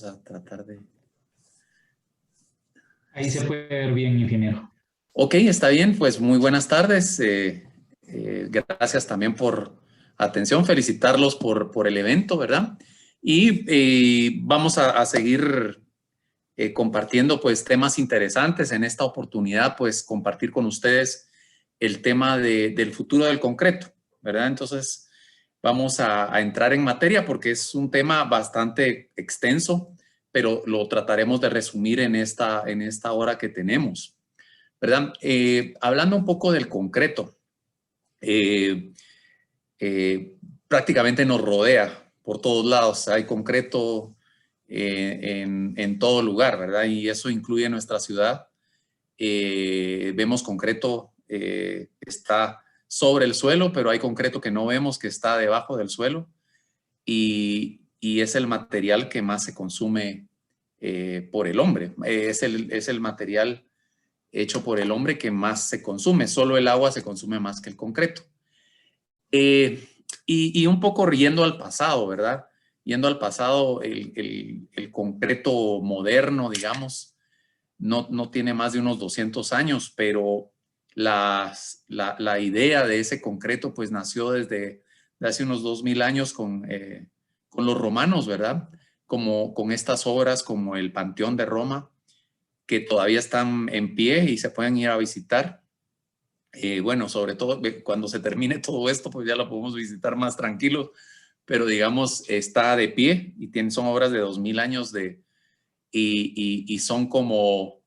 Vamos a tratar de... Ahí se puede ver bien, ingeniero. Ok, está bien. Pues muy buenas tardes. Gracias también por atención. Felicitarlos por el evento, ¿verdad? Y vamos a seguir compartiendo pues temas interesantes. En esta oportunidad pues compartir con ustedes el tema del futuro del concreto, ¿verdad? Entonces vamos a entrar en materia porque es un tema bastante extenso, pero lo trataremos de resumir en esta hora que tenemos, ¿verdad? Hablando un poco del concreto, prácticamente nos rodea por todos lados. Hay concreto en todo lugar, ¿verdad? Y eso incluye nuestra ciudad. Vemos concreto está sobre el suelo, pero hay concreto que no vemos que está debajo del suelo y es el material que más se consume por el hombre. Es el material hecho por el hombre que más se consume. Solo el agua se consume más que el concreto. Y un poco yendo al pasado, ¿verdad? Yendo al pasado, el concreto moderno, digamos, no tiene más de unos 200 años, pero la idea de ese concreto pues nació desde hace unos 2000 años con los romanos, ¿verdad? Como con estas obras como el Panteón de Roma, que todavía están en pie y se pueden ir a visitar. Bueno, sobre todo cuando se termine todo esto, pues ya lo podemos visitar más tranquilos, pero digamos, está de pie y son obras de 2000 años y son como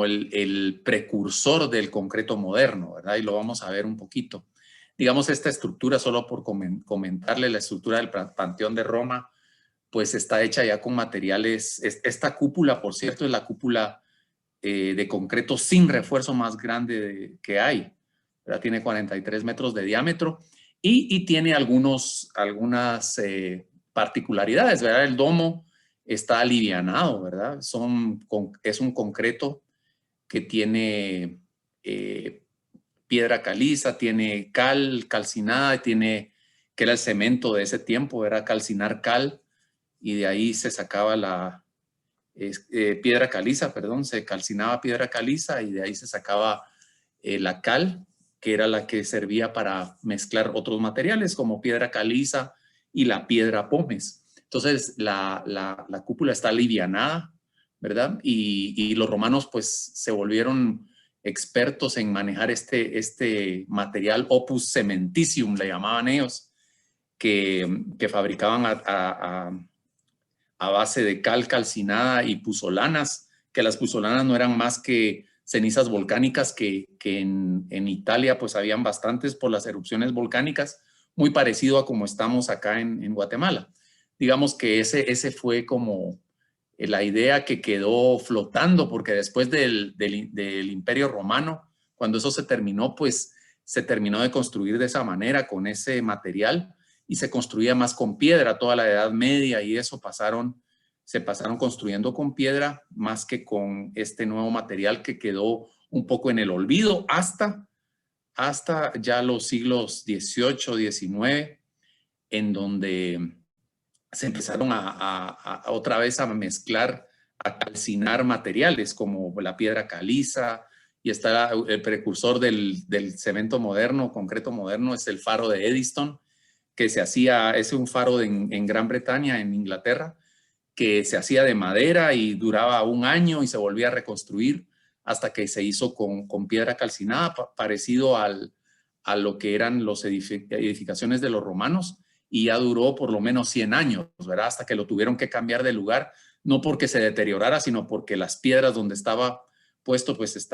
el precursor del concreto moderno, ¿verdad? Y lo vamos a ver un poquito. Digamos, esta estructura, solo por comentarle, la estructura del Panteón de Roma, pues está hecha ya con materiales, esta cúpula, por cierto, es la cúpula de concreto sin refuerzo más grande que hay, ¿verdad? Tiene 43 metros de diámetro y tiene algunas particularidades, ¿verdad? El domo está alivianado, ¿verdad? Es un concreto que tiene piedra caliza, tiene cal calcinada, que era el cemento de ese tiempo, era calcinar cal, y de ahí se sacaba piedra caliza, perdón, se calcinaba piedra caliza y de ahí se sacaba la cal, que era la que servía para mezclar otros materiales como piedra caliza y la piedra pómez. Entonces la cúpula está alivianada, ¿verdad? Y los romanos pues se volvieron expertos en manejar este material opus cementitium, le llamaban ellos, que fabricaban a base de cal calcinada y puzolanas, que las puzolanas no eran más que cenizas volcánicas que en Italia pues habían bastantes por las erupciones volcánicas, muy parecido a como estamos acá en Guatemala. Digamos que ese fue como la idea que quedó flotando, porque después del Imperio Romano, cuando eso se terminó, pues se terminó de construir de esa manera, con ese material, y se construía más con piedra. Toda la Edad Media y eso se pasaron construyendo con piedra más que con este nuevo material que quedó un poco en el olvido hasta ya los siglos XVIII, XIX, en donde se empezaron otra vez a mezclar, a calcinar materiales como la piedra caliza, y está el precursor del cemento moderno, concreto moderno, es el faro de Eddystone, que es un faro en Gran Bretaña, en Inglaterra, que se hacía de madera y duraba un año y se volvía a reconstruir hasta que se hizo con piedra calcinada, parecido a lo que eran las edificaciones de los romanos, y ya duró por lo menos 100 años, ¿verdad? Hasta que lo tuvieron que cambiar de lugar, no porque se deteriorara, sino porque las piedras donde estaba puesto pues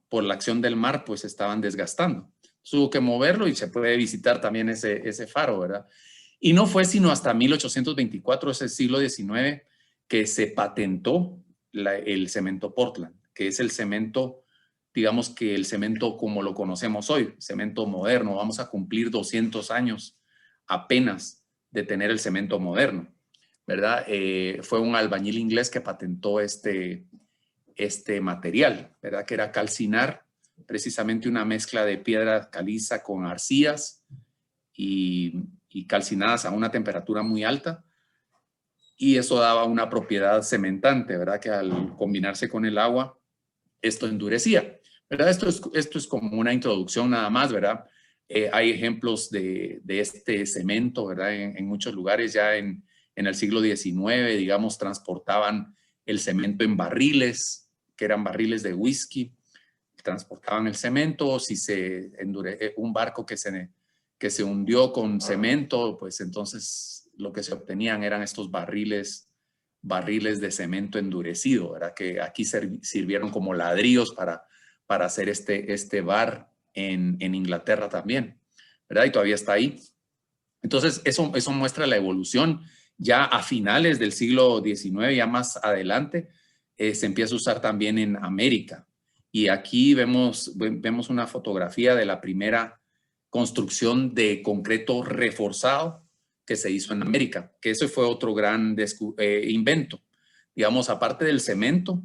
por la acción del mar, pues estaban desgastando. Tuvo que moverlo y se puede visitar también ese faro, ¿verdad? Y no fue sino hasta 1824, ese siglo XIX, que se patentó el cemento Portland, que es el cemento, digamos que el cemento como lo conocemos hoy, cemento moderno. Vamos a cumplir 200 años apenas de tener el cemento moderno, ¿verdad? Fue un albañil inglés que patentó este material, ¿verdad? Que era calcinar precisamente una mezcla de piedra caliza con arcillas y y calcinadas a una temperatura muy alta, y eso daba una propiedad cementante, ¿verdad? Que al combinarse con el agua, esto endurecía, ¿verdad? Esto es como una introducción nada más, ¿verdad? Hay ejemplos de este cemento, ¿verdad? En muchos lugares ya en el siglo XIX, digamos, transportaban el cemento en barriles, que eran barriles de whisky, transportaban el cemento. Si un barco que se hundió con cemento, pues entonces lo que se obtenían eran estos barriles de cemento endurecido, ¿verdad? Que aquí sirvieron como ladrillos para hacer este bar en Inglaterra también, ¿verdad? Y todavía está ahí. Entonces, eso muestra la evolución. Ya a finales del siglo XIX, ya más adelante, se empieza a usar también en América. Y aquí vemos una fotografía de la primera construcción de concreto reforzado que se hizo en América, que ese fue otro gran invento. Digamos, aparte del cemento,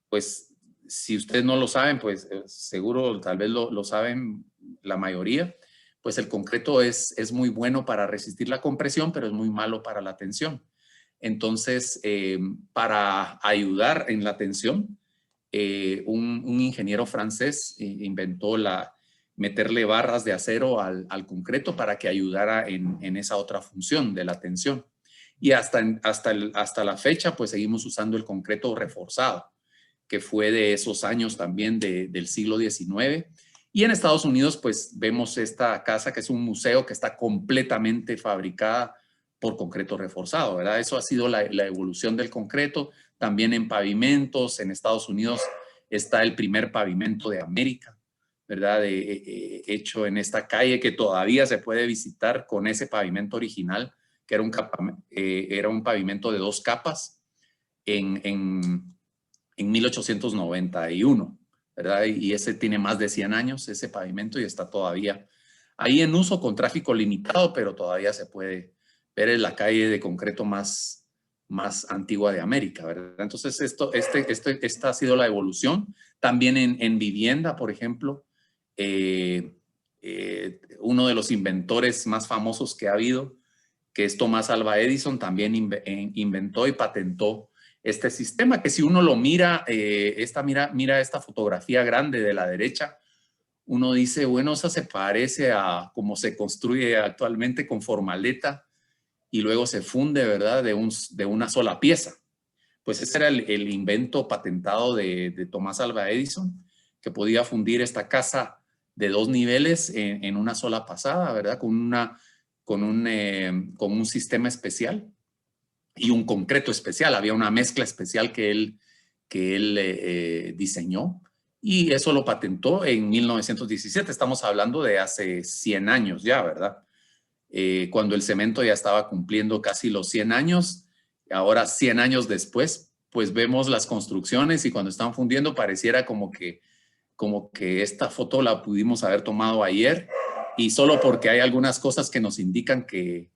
pues si ustedes no lo saben, pues seguro tal vez lo saben la mayoría, pues el concreto es muy bueno para resistir la compresión, pero es muy malo para la tensión. Entonces, para ayudar en la tensión, un ingeniero francés inventó meterle barras de acero al concreto para que ayudara en esa otra función de la tensión. Y hasta la fecha, pues seguimos usando el concreto reforzado, que fue de esos años también del siglo XIX. Y en Estados Unidos, pues vemos esta casa que es un museo que está completamente fabricada por concreto reforzado, ¿verdad? Eso ha sido la evolución del concreto. También en pavimentos, en Estados Unidos está el primer pavimento de América, ¿verdad? Hecho en esta calle que todavía se puede visitar con ese pavimento original, que era un pavimento de 2 capas en 1891, ¿verdad? Y ese tiene más de 100 años, ese pavimento, y está todavía ahí en uso con tráfico limitado, pero todavía se puede ver en la calle de concreto más antigua de América, ¿verdad? Entonces, esta ha sido la evolución. También en vivienda, por ejemplo, uno de los inventores más famosos que ha habido, que es Thomas Alva Edison, también inventó y patentó este sistema, que si uno lo mira, mira esta fotografía grande de la derecha, uno dice, bueno, eso se parece a cómo se construye actualmente con formaleta y luego se funde, ¿verdad? De una sola pieza. Pues ese era el invento patentado de Thomas Alva Edison, que podía fundir esta casa de 2 niveles en una sola pasada, ¿verdad? Con un sistema especial y un concreto especial. Había una mezcla especial que él diseñó, y eso lo patentó en 1917. Estamos hablando de hace 100 años ya, ¿verdad? Cuando el cemento ya estaba cumpliendo casi los 100 años. Ahora, 100 años después, pues vemos las construcciones y cuando están fundiendo pareciera como que esta foto la pudimos haber tomado ayer, y solo porque hay algunas cosas que nos indican que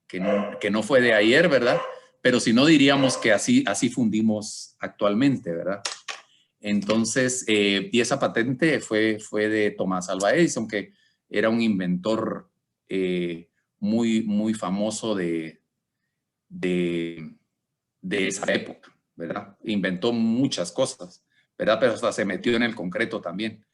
no fue de ayer, ¿verdad? Pero si no, diríamos que así fundimos actualmente, ¿verdad? Entonces, y esa patente fue de Thomas Alva Edison, que era un inventor muy famoso de esa época, ¿verdad? Inventó muchas cosas, ¿verdad? Pero hasta se metió en el concreto también.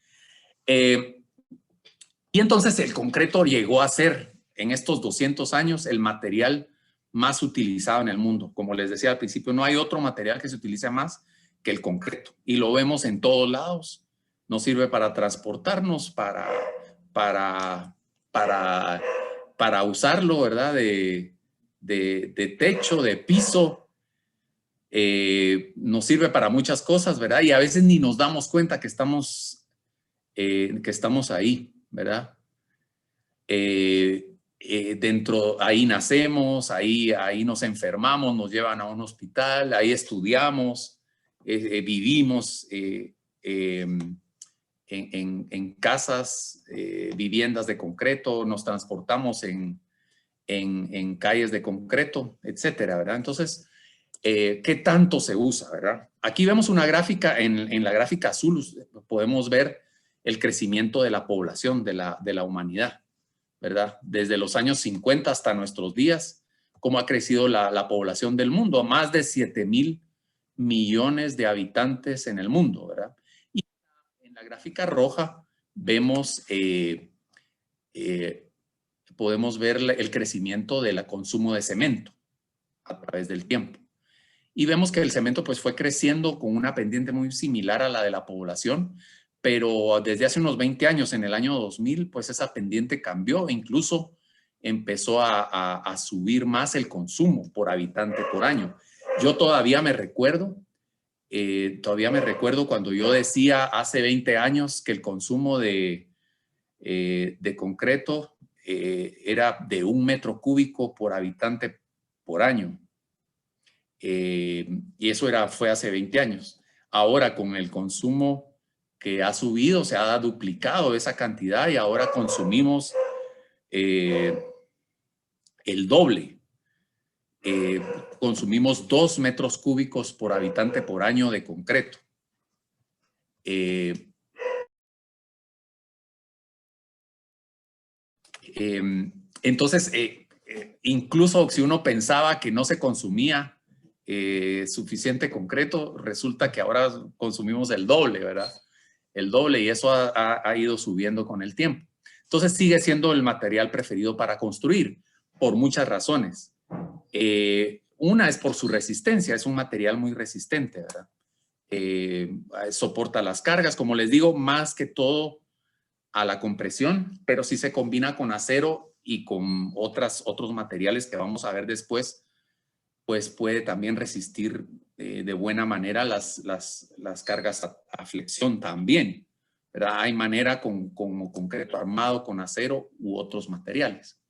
Y entonces el concreto llegó a ser, en estos 200 años, el material más utilizado en el mundo. Como les decía al principio, no hay otro material que se utilice más que el concreto. Y lo vemos en todos lados. Nos sirve para transportarnos, para usarlo, ¿verdad? De techo, de piso. Nos sirve para muchas cosas, ¿verdad? Y a veces ni nos damos cuenta que estamos ahí, ¿verdad? Ahí nacemos, ahí nos enfermamos, nos llevan a un hospital, ahí estudiamos, vivimos en casas, viviendas de concreto, nos transportamos en calles de concreto, etcétera, ¿verdad? Entonces, ¿qué tanto se usa, verdad? Aquí vemos una gráfica, en la gráfica azul podemos ver el crecimiento de la población, de la humanidad, ¿verdad? Desde los años 50 hasta nuestros días, cómo ha crecido la población del mundo, a más de 7.000 millones de habitantes en el mundo, ¿verdad? Y en la gráfica roja vemos, podemos ver el crecimiento del consumo de cemento a través del tiempo. Y vemos que el cemento pues fue creciendo con una pendiente muy similar a la de la población, pero desde hace unos 20 años, en el año 2000, pues esa pendiente cambió e incluso empezó a subir más el consumo por habitante por año. Yo todavía me recuerdo cuando yo decía hace 20 años que el consumo de concreto era de 1 metro cúbico por habitante por año. Y eso fue hace 20 años. Ahora, con el consumo que ha subido, se ha duplicado esa cantidad y ahora consumimos el doble. Consumimos 2 metros cúbicos por habitante por año de concreto. Entonces, incluso si uno pensaba que no se consumía suficiente concreto, resulta que ahora consumimos el doble, ¿verdad? El doble, y eso ha ido subiendo con el tiempo. Entonces sigue siendo el material preferido para construir, por muchas razones. Una es por su resistencia, es un material muy resistente, ¿verdad? Soporta las cargas, como les digo, más que todo a la compresión, pero si se combina con acero y con otros materiales que vamos a ver después, pues puede también resistir de buena manera las cargas a flexión también, ¿verdad? Hay manera con concreto armado, con acero u otros materiales.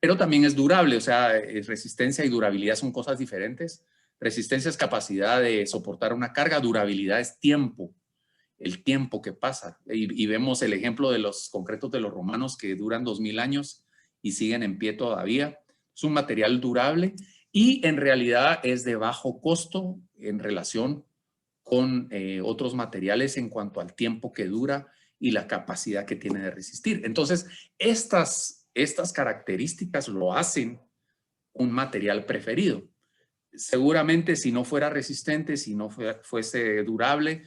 Pero también es durable, o sea, resistencia y durabilidad son cosas diferentes. Resistencia es capacidad de soportar una carga, durabilidad es tiempo, el tiempo que pasa. Y vemos el ejemplo de los concretos de los romanos que duran 2000 años y siguen en pie todavía. Es un material durable y en realidad es de bajo costo en relación con otros materiales en cuanto al tiempo que dura y la capacidad que tiene de resistir. Entonces, estas características lo hacen un material preferido. Seguramente si no fuera resistente, si no fuese durable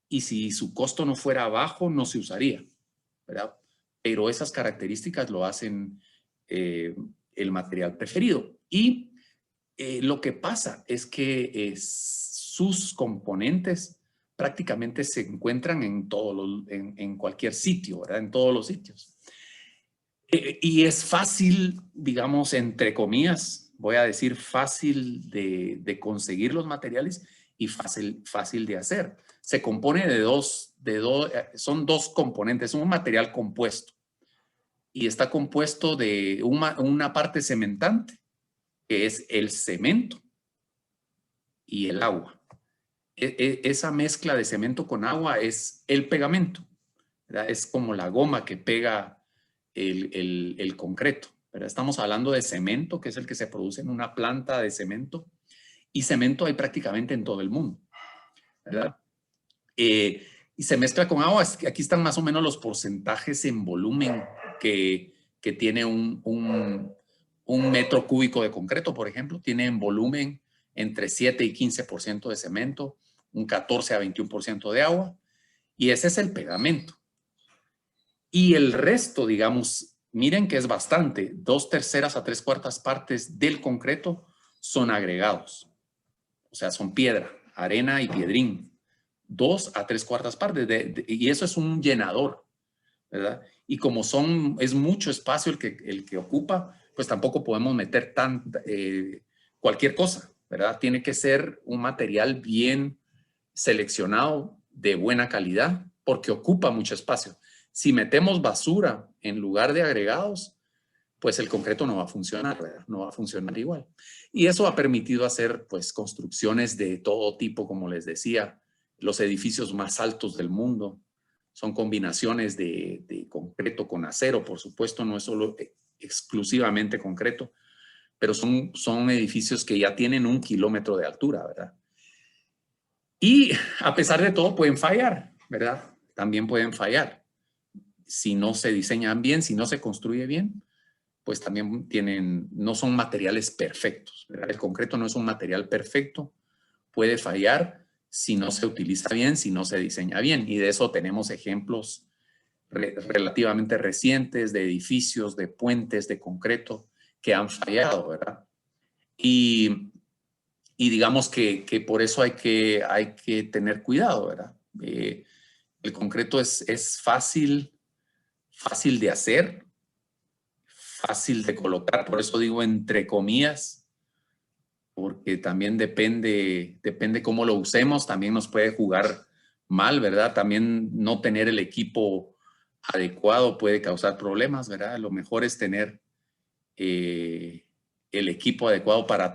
y si su costo no fuera bajo, no se usaría, ¿verdad? Pero esas características lo hacen el material preferido. Y lo que pasa es que sus componentes prácticamente se encuentran en cualquier sitio, ¿verdad? En todos los sitios. Y es fácil, digamos, entre comillas, voy a decir fácil de conseguir los materiales y fácil de hacer. Se compone son dos componentes, un material compuesto. Y está compuesto de una parte cementante, que es el cemento y el agua. Esa mezcla de cemento con agua es el pegamento, ¿verdad? Es como la goma que pega el concreto, ¿verdad? Estamos hablando de cemento, que es el que se produce en una planta de cemento, y cemento hay prácticamente en todo el mundo, ¿verdad? Y se mezcla con agua. Aquí están más o menos los porcentajes en volumen que tiene un metro cúbico de concreto, por ejemplo. Tiene en volumen entre 7 y 15% de cemento, un 14 a 21% de agua, y ese es el pegamento. Y el resto, digamos, miren que es bastante, 2/3 a 3/4 partes del concreto son agregados. O sea, son piedra, arena y piedrín. 2 a 3/4 partes. Y eso es un llenador, ¿verdad? Y como es mucho espacio el que ocupa, pues tampoco podemos meter cualquier cosa, ¿verdad? Tiene que ser un material bien seleccionado, de buena calidad, porque ocupa mucho espacio. Si metemos basura en lugar de agregados, pues el concreto no va a funcionar, ¿verdad? No va a funcionar igual. Y eso ha permitido hacer, pues, construcciones de todo tipo, como les decía, los edificios más altos del mundo son combinaciones de concreto con acero, por supuesto, no es solo exclusivamente concreto, pero son edificios que ya tienen 1 kilómetro de altura, ¿verdad? Y a pesar de todo pueden fallar, ¿verdad? También pueden fallar. Si no se diseñan bien, si no se construye bien, pues también no son materiales perfectos, ¿verdad? El concreto no es un material perfecto, puede fallar si no se utiliza bien, si no se diseña bien. Y de eso tenemos ejemplos relativamente recientes de edificios, de puentes de concreto que han fallado, ¿verdad? Y digamos que por eso hay que tener cuidado, ¿verdad? El concreto es fácil de hacer, fácil de colocar, por eso digo entre comillas, porque también depende cómo lo usemos, también nos puede jugar mal, ¿verdad? También no tener el equipo adecuado puede causar problemas, ¿verdad? Lo mejor es tener el equipo adecuado para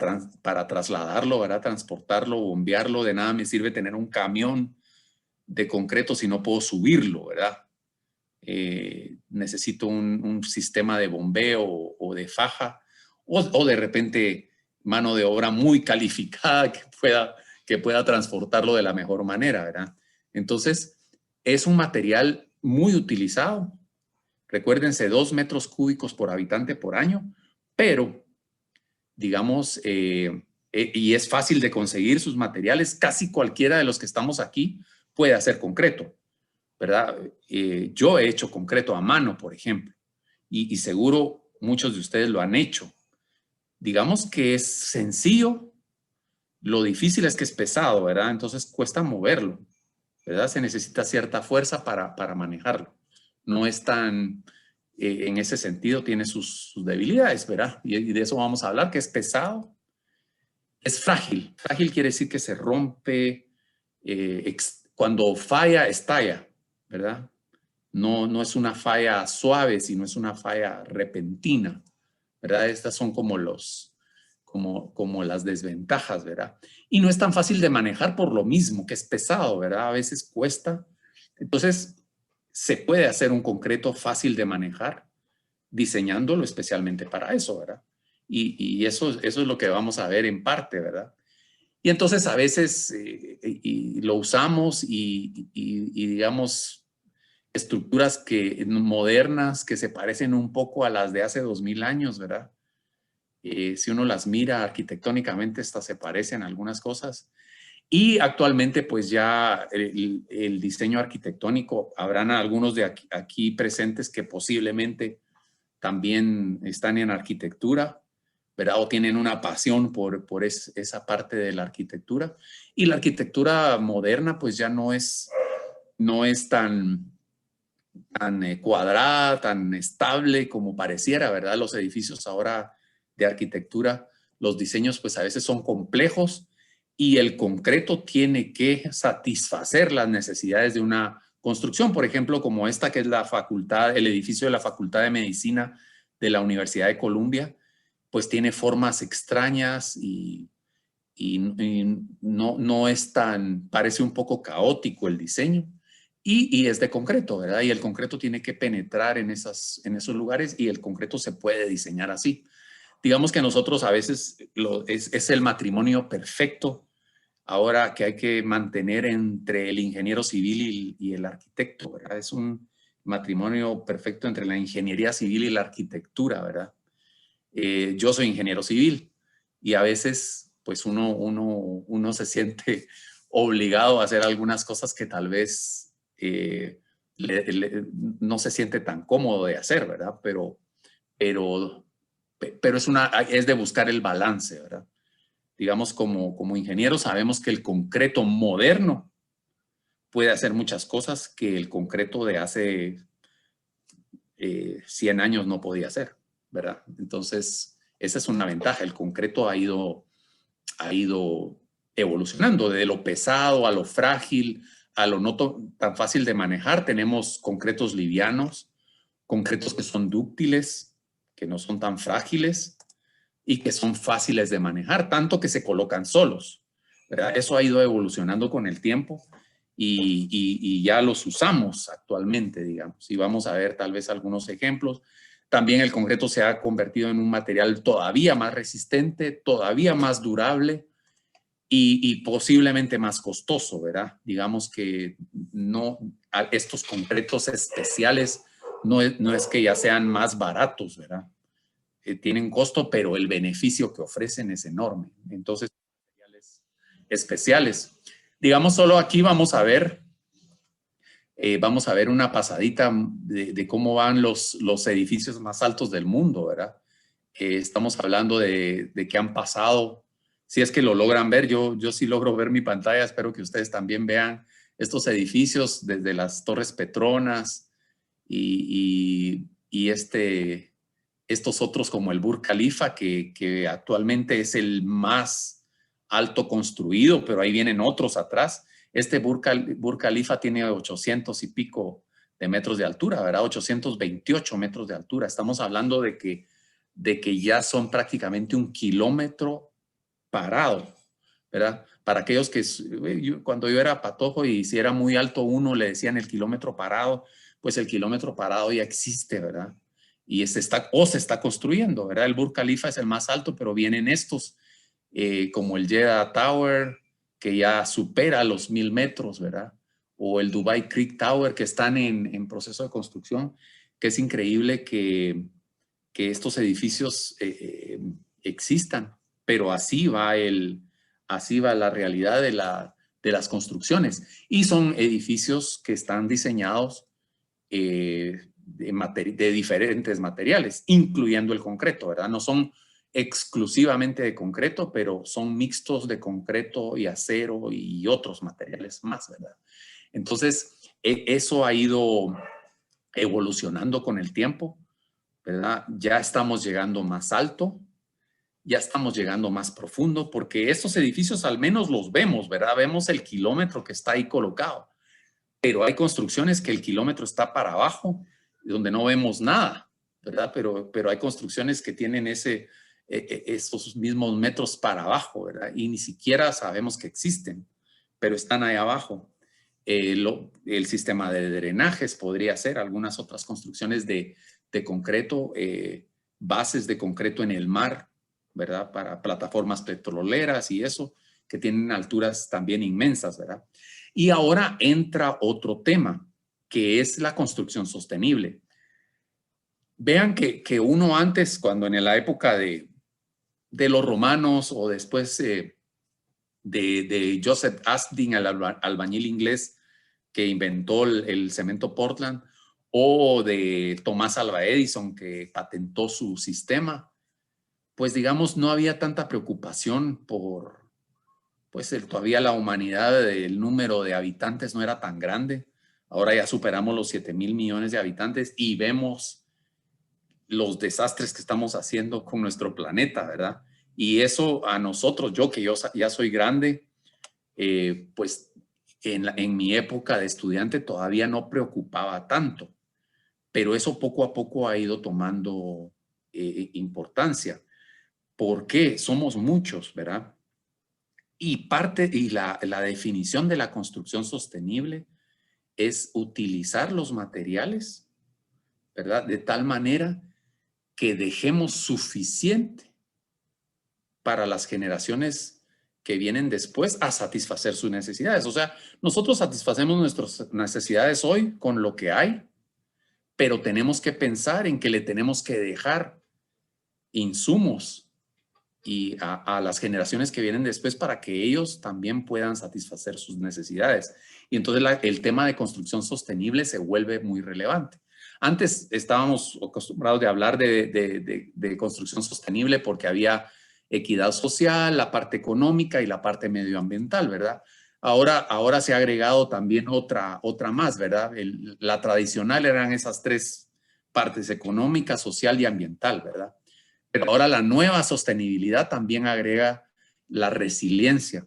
trasladarlo, ¿verdad? Transportarlo, bombearlo. De nada me sirve tener un camión de concreto si no puedo subirlo, ¿verdad? Necesito un sistema de bombeo o de faja o de repente mano de obra muy calificada que pueda transportarlo de la mejor manera, ¿verdad? Entonces, es un material muy utilizado. Recuérdense, 2 metros cúbicos por habitante por año, pero, digamos, y es fácil de conseguir sus materiales. Casi cualquiera de los que estamos aquí puede hacer concreto, ¿verdad? Yo he hecho concreto a mano, por ejemplo, y seguro muchos de ustedes lo han hecho. Digamos que es sencillo, lo difícil es que es pesado, ¿verdad? Entonces cuesta moverlo, ¿verdad? Se necesita cierta fuerza para manejarlo. No es tan, en ese sentido tiene sus debilidades, ¿verdad? Y de eso vamos a hablar, que es pesado, es frágil. Frágil quiere decir que se rompe, cuando falla, estalla, ¿verdad? No es una falla suave, sino es una falla repentina, ¿verdad? Estas son como las desventajas, ¿verdad? Y no es tan fácil de manejar por lo mismo, que es pesado, ¿verdad? A veces cuesta. Entonces, se puede hacer un concreto fácil de manejar, diseñándolo especialmente para eso, ¿verdad? Y eso es lo que vamos a ver en parte, ¿verdad? Y entonces a veces y lo usamos y digamos, estructuras modernas que se parecen un poco a las de hace 2000 años, ¿verdad? Si uno las mira arquitectónicamente, estas se parecen a algunas cosas. Y actualmente, pues ya el diseño arquitectónico, habrán algunos de aquí presentes que posiblemente también están en arquitectura, ¿verdad? O tienen una pasión por esa parte de la arquitectura. Y la arquitectura moderna, pues ya no es tan cuadrada, tan estable como pareciera, ¿verdad? Los edificios ahora de arquitectura, los diseños pues a veces son complejos y el concreto tiene que satisfacer las necesidades de una construcción, por ejemplo, como esta que es el edificio de la Facultad de Medicina de la Universidad de Columbia, pues tiene formas extrañas y no es tan, parece un poco caótico el diseño. Y es de concreto, ¿verdad? Y el concreto tiene que penetrar en esos lugares y el concreto se puede diseñar así. Digamos que nosotros a veces es el matrimonio perfecto ahora que hay que mantener entre el ingeniero civil y el arquitecto, ¿verdad? Es un matrimonio perfecto entre la ingeniería civil y la arquitectura, ¿verdad? Yo soy ingeniero civil y a veces pues uno se siente obligado a hacer algunas cosas que tal vez no se siente tan cómodo de hacer, ¿verdad? Pero es de buscar el balance, ¿verdad? Digamos, como ingenieros sabemos que el concreto moderno puede hacer muchas cosas que el concreto de hace 100 años no podía hacer, ¿verdad? Entonces, esa es una ventaja. El concreto ha ido evolucionando de lo pesado a lo frágil, a lo no tan fácil de manejar. Tenemos concretos livianos, concretos que son dúctiles, que no son tan frágiles y que son fáciles de manejar, tanto que se colocan solos, ¿verdad? Eso ha ido evolucionando con el tiempo y ya los usamos actualmente, digamos. Y vamos a ver tal vez algunos ejemplos. También el concreto se ha convertido en un material todavía más resistente, todavía más durable y posiblemente más costoso, ¿verdad? Digamos que estos concretos especiales no es que ya sean más baratos, ¿verdad? tienen costo, pero el beneficio que ofrecen es enorme. Entonces, materiales especiales. Digamos, solo aquí vamos a ver una pasadita de cómo van los edificios más altos del mundo, ¿verdad? Estamos hablando de que han pasado, si es que lo logran ver, yo sí logro ver mi pantalla, espero que ustedes también vean estos edificios desde las Torres Petronas y estos otros como el Burj Khalifa, que actualmente es el más alto construido, pero ahí vienen otros atrás. Este Burj Khalifa tiene 800 y pico de metros de altura, ¿verdad? 828 metros de altura. Estamos hablando de que ya son prácticamente 1 kilómetro parado, ¿verdad? Para aquellos que, cuando yo era patojo y si era muy alto uno, le decían el kilómetro parado, pues el kilómetro parado ya existe, ¿verdad? Y se está construyendo, ¿verdad? El Burj Khalifa es el más alto, pero vienen estos, como el Jeddah Tower, que ya supera los 1000 metros, ¿verdad? O el Dubai Creek Tower, que están en proceso de construcción, que es increíble que estos edificios existan, pero así va la realidad de las construcciones. Y son edificios que están diseñados de diferentes materiales, incluyendo el concreto, ¿verdad? No son exclusivamente de concreto, pero son mixtos de concreto y acero y otros materiales más, ¿verdad? Entonces, eso ha ido evolucionando con el tiempo, ¿verdad? Ya estamos llegando más alto, ya estamos llegando más profundo, porque estos edificios al menos los vemos, ¿verdad? Vemos el kilómetro que está ahí colocado, pero hay construcciones que el kilómetro está para abajo, donde no vemos nada, ¿verdad? Pero hay construcciones que tienen esos mismos metros para abajo, ¿verdad? Y ni siquiera sabemos que existen, pero están ahí abajo. El sistema de drenajes podría ser, algunas otras construcciones de concreto, bases de concreto en el mar, ¿verdad? Para plataformas petroleras y eso, que tienen alturas también inmensas, ¿verdad? Y ahora entra otro tema, que es la construcción sostenible. Vean que uno antes, cuando en la época de los romanos o después de Joseph Aspdin, el albañil inglés que inventó el cemento Portland, o de Tomás Alva Edison, que patentó su sistema, pues digamos, no había tanta preocupación por, pues todavía la humanidad, el número de habitantes no era tan grande. Ahora ya superamos los 7,000 millones de habitantes y vemos los desastres que estamos haciendo con nuestro planeta, ¿verdad? Y eso a nosotros, yo ya soy grande, pues en mi época de estudiante todavía no preocupaba tanto, pero eso poco a poco ha ido tomando importancia. ¿Por qué? Somos muchos, ¿verdad? Y la definición de la construcción sostenible es utilizar los materiales, ¿verdad? De tal manera que dejemos suficiente para las generaciones que vienen después a satisfacer sus necesidades. O sea, nosotros satisfacemos nuestras necesidades hoy con lo que hay, pero tenemos que pensar en que le tenemos que dejar insumos y a las generaciones que vienen después para que ellos también puedan satisfacer sus necesidades. Y entonces el tema de construcción sostenible se vuelve muy relevante. Antes estábamos acostumbrados de hablar de construcción sostenible porque había equidad social, la parte económica y la parte medioambiental, ¿verdad? Ahora se ha agregado también otra más, ¿verdad? La tradicional eran esas tres partes: económica, social y ambiental, ¿verdad? Pero ahora la nueva sostenibilidad también agrega la resiliencia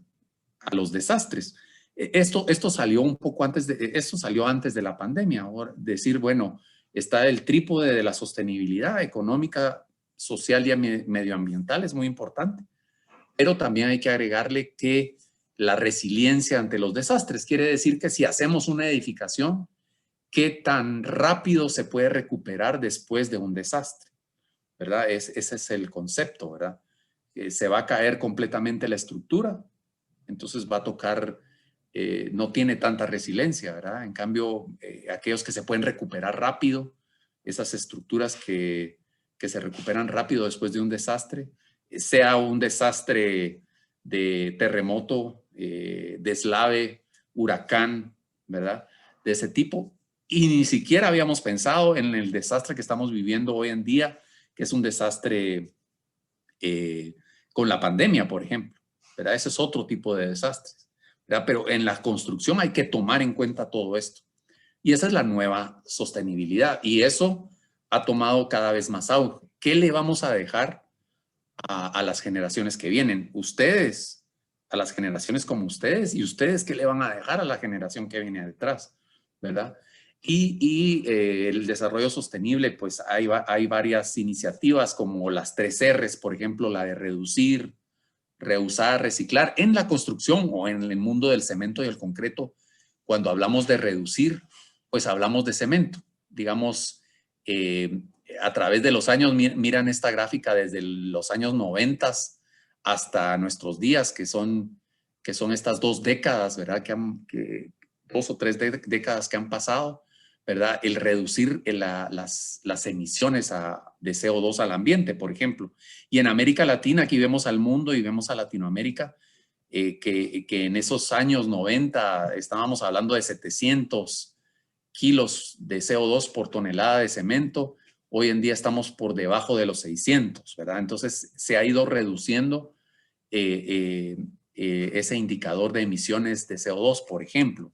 a los desastres. Esto salió un poco esto salió antes de la pandemia. Ahora, decir, bueno, está el trípode de la sostenibilidad económica, social y medioambiental es muy importante, pero también hay que agregarle que la resiliencia ante los desastres quiere decir que si hacemos una edificación, ¿qué tan rápido se puede recuperar después de un desastre? ¿Verdad? Ese es el concepto, ¿verdad? Se va a caer completamente la estructura, entonces va a tocar, no tiene tanta resiliencia, ¿verdad? En cambio, aquellos que se pueden recuperar rápido, esas estructuras que que se recuperan rápido después de un desastre, sea un desastre de terremoto, deslave, huracán, ¿verdad? De ese tipo. Y ni siquiera habíamos pensado en el desastre que estamos viviendo hoy en día, que es un desastre con la pandemia, por ejemplo, ¿verdad? Ese es otro tipo de desastres, ¿verdad? Pero en la construcción hay que tomar en cuenta todo esto. Y esa es la nueva sostenibilidad. Y eso ha tomado cada vez más auge. ¿Qué le vamos a dejar a las generaciones que vienen? Ustedes, a las generaciones como ustedes, y ustedes, ¿qué le van a dejar a la generación que viene detrás? ¿Verdad? Y el desarrollo sostenible, pues hay varias iniciativas como las 3 R's, por ejemplo, la de reducir, reusar, reciclar. En la construcción o en el mundo del cemento y el concreto, cuando hablamos de reducir, pues hablamos de cemento. Digamos, a través de los años, miran esta gráfica desde los años 90 hasta nuestros días, que son estas 2 décadas, ¿verdad? Que 2 o 3 décadas que han pasado, ¿verdad? El reducir las emisiones de CO2 al ambiente, por ejemplo. Y en América Latina, aquí vemos al mundo y vemos a Latinoamérica, que en esos años 90 estábamos hablando de 700 kilos de CO2 por tonelada de cemento. Hoy en día estamos por debajo de los 600, ¿verdad? Entonces se ha ido reduciendo ese indicador de emisiones de CO2, por ejemplo.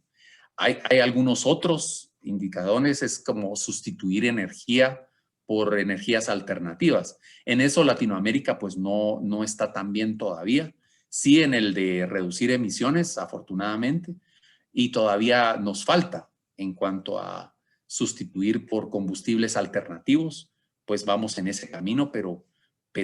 Hay algunos otros indicadores, es como sustituir energía por energías alternativas. En eso Latinoamérica pues no está tan bien todavía. Sí en el de reducir emisiones, afortunadamente, y todavía nos falta en cuanto a sustituir por combustibles alternativos, pues vamos en ese camino, pero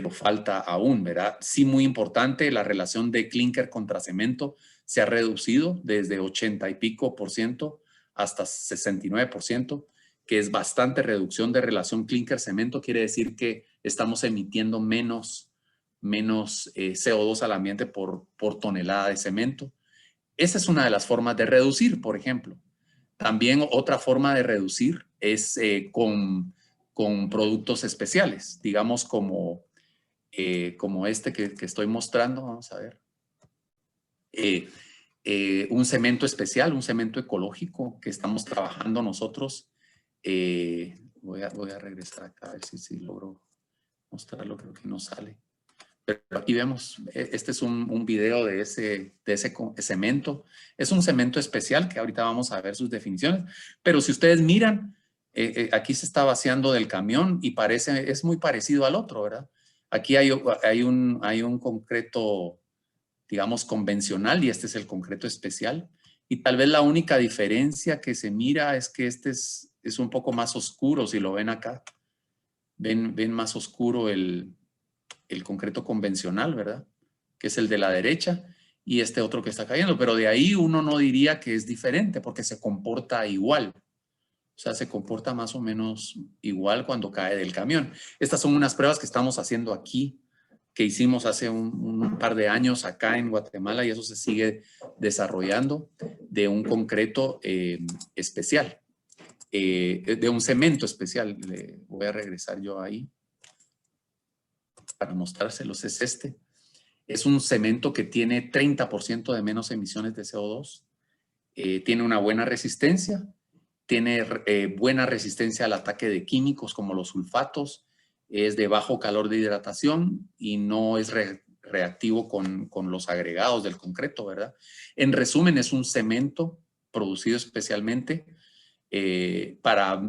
falta aún, ¿verdad? Sí, muy importante, la relación de clínker contra cemento se ha reducido desde 80 y pico por ciento hasta 69%, que es bastante reducción de relación clínker-cemento. Quiere decir que estamos emitiendo menos CO2 al ambiente por tonelada de cemento. Esa es una de las formas de reducir, por ejemplo. También otra forma de reducir es con productos especiales, digamos como este que estoy mostrando. Vamos a ver. Un cemento especial, un cemento ecológico que estamos trabajando nosotros. Voy a regresar acá a ver si logro mostrarlo, creo que no sale. Pero aquí vemos, este es un video de ese cemento. Es un cemento especial que ahorita vamos a ver sus definiciones, pero si ustedes miran, aquí se está vaciando del camión y es muy parecido al otro, ¿verdad? Aquí hay un concreto, digamos, convencional y este es el concreto especial. Y tal vez la única diferencia que se mira es que este es un poco más oscuro, si lo ven acá. Ven más oscuro el concreto convencional, ¿verdad? Que es el de la derecha y este otro que está cayendo. Pero de ahí uno no diría que es diferente porque se comporta igual. O sea, se comporta más o menos igual cuando cae del camión. Estas son unas pruebas que estamos haciendo aquí, que hicimos hace un par de años acá en Guatemala y eso se sigue desarrollando de un concreto especial, de un cemento especial. Voy a regresar yo ahí para mostrárselos. Es este. Es un cemento que tiene 30% de menos emisiones de CO2. Tiene una buena resistencia. Tiene buena resistencia al ataque de químicos como los sulfatos. Es de bajo calor de hidratación y no es reactivo con los agregados del concreto, ¿verdad? En resumen, es un cemento producido especialmente para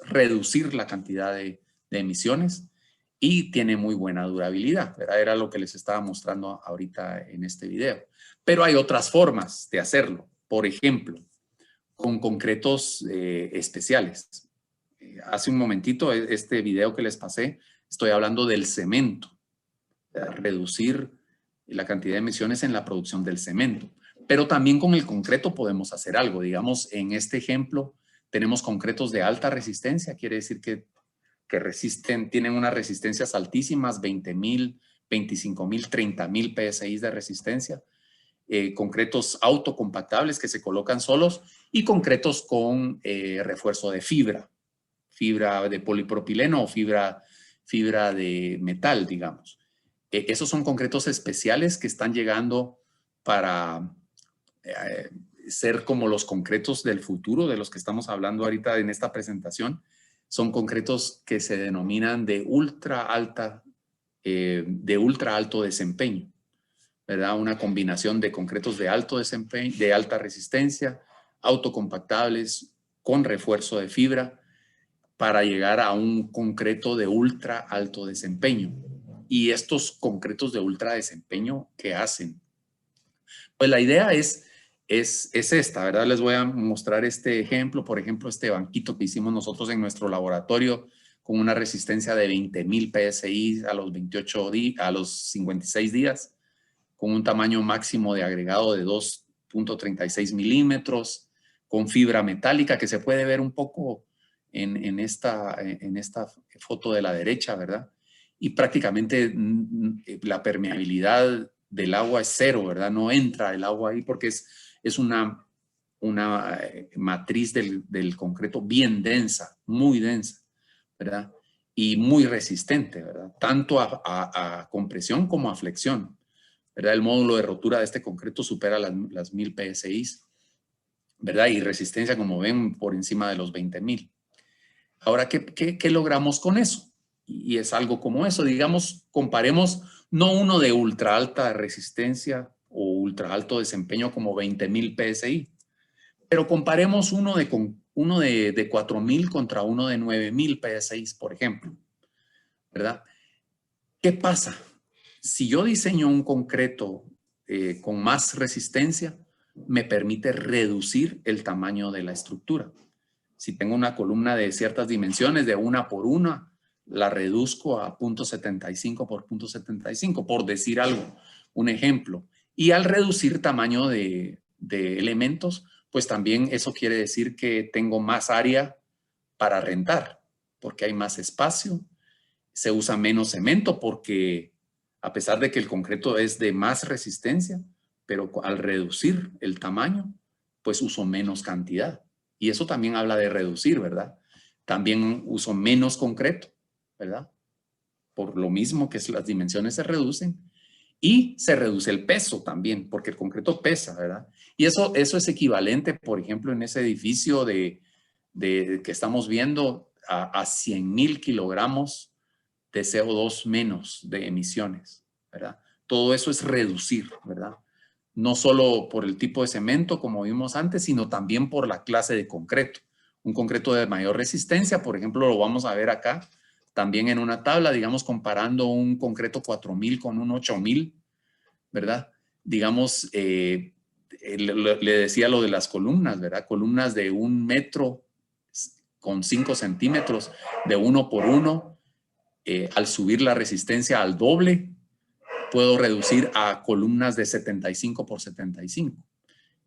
reducir la cantidad de emisiones y tiene muy buena durabilidad, ¿verdad? Era lo que les estaba mostrando ahorita en este video. Pero hay otras formas de hacerlo. Por ejemplo, con concretos especiales. Hace un momentito, este video que les pasé, estoy hablando del cemento. Reducir la cantidad de emisiones en la producción del cemento. Pero también con el concreto podemos hacer algo. Digamos, en este ejemplo tenemos concretos de alta resistencia, quiere decir que tienen unas resistencias altísimas, 20,000, 25,000, 30,000 PSI de resistencia. Concretos autocompactables que se colocan solos y concretos con refuerzo de fibra de polipropileno o fibra fibra de metal, digamos. Esos son concretos especiales que están llegando para ser como los concretos del futuro, de los que estamos hablando ahorita en esta presentación. Son concretos que se denominan de ultra alto desempeño, ¿verdad? Una combinación de concretos de alto desempeño, de alta resistencia, autocompactables, con refuerzo de fibra, para llegar a un concreto de ultra alto desempeño. Y estos concretos de ultra desempeño, ¿qué hacen? Pues la idea es esta, ¿verdad? Les voy a mostrar este ejemplo, por ejemplo, este banquito que hicimos nosotros en nuestro laboratorio con una resistencia de 20,000 PSI a los 56 días, con un tamaño máximo de agregado de 2.36 milímetros, con fibra metálica que se puede ver un poco en esta foto de la derecha, ¿verdad? Y prácticamente la permeabilidad del agua es cero, ¿verdad? No entra el agua ahí porque es una matriz del concreto bien densa, muy densa, ¿verdad? Y muy resistente, ¿verdad? Tanto a compresión como a flexión, ¿verdad? El módulo de rotura de este concreto supera las 1000 PSI, ¿verdad? Y resistencia, como ven, por encima de los 20,000. Ahora, ¿qué logramos con eso? Y es algo como eso, digamos, comparemos no uno de ultra alta resistencia o ultra alto desempeño como 20,000 PSI, pero comparemos uno de 4,000 contra uno de 9,000 PSI, por ejemplo, ¿verdad? ¿Qué pasa? Si yo diseño un concreto con más resistencia, me permite reducir el tamaño de la estructura. Si tengo una columna de ciertas dimensiones, de 1 por 1, la reduzco a 0.75 por 0.75, por decir algo, un ejemplo. Y al reducir tamaño de elementos, pues también eso quiere decir que tengo más área para rentar, porque hay más espacio, se usa menos cemento, porque a pesar de que el concreto es de más resistencia, pero al reducir el tamaño, pues uso menos cantidad. Y eso también habla de reducir, ¿verdad? También uso menos concreto, ¿verdad? Por lo mismo que las dimensiones se reducen y se reduce el peso también, porque el concreto pesa, ¿verdad? Y eso es equivalente, por ejemplo, en ese edificio que estamos viendo a 100,000 kilogramos de CO2 menos de emisiones, ¿verdad? Todo eso es reducir, ¿verdad? No solo por el tipo de cemento, como vimos antes, sino también por la clase de concreto. Un concreto de mayor resistencia, por ejemplo, lo vamos a ver acá, también en una tabla, digamos, comparando un concreto 4,000 con un 8,000, ¿verdad? Digamos, le decía lo de las columnas, ¿verdad? Columnas de 1 metro con 5 centímetros, de 1 por 1, al subir la resistencia al doble, puedo reducir a columnas de 75 por 75.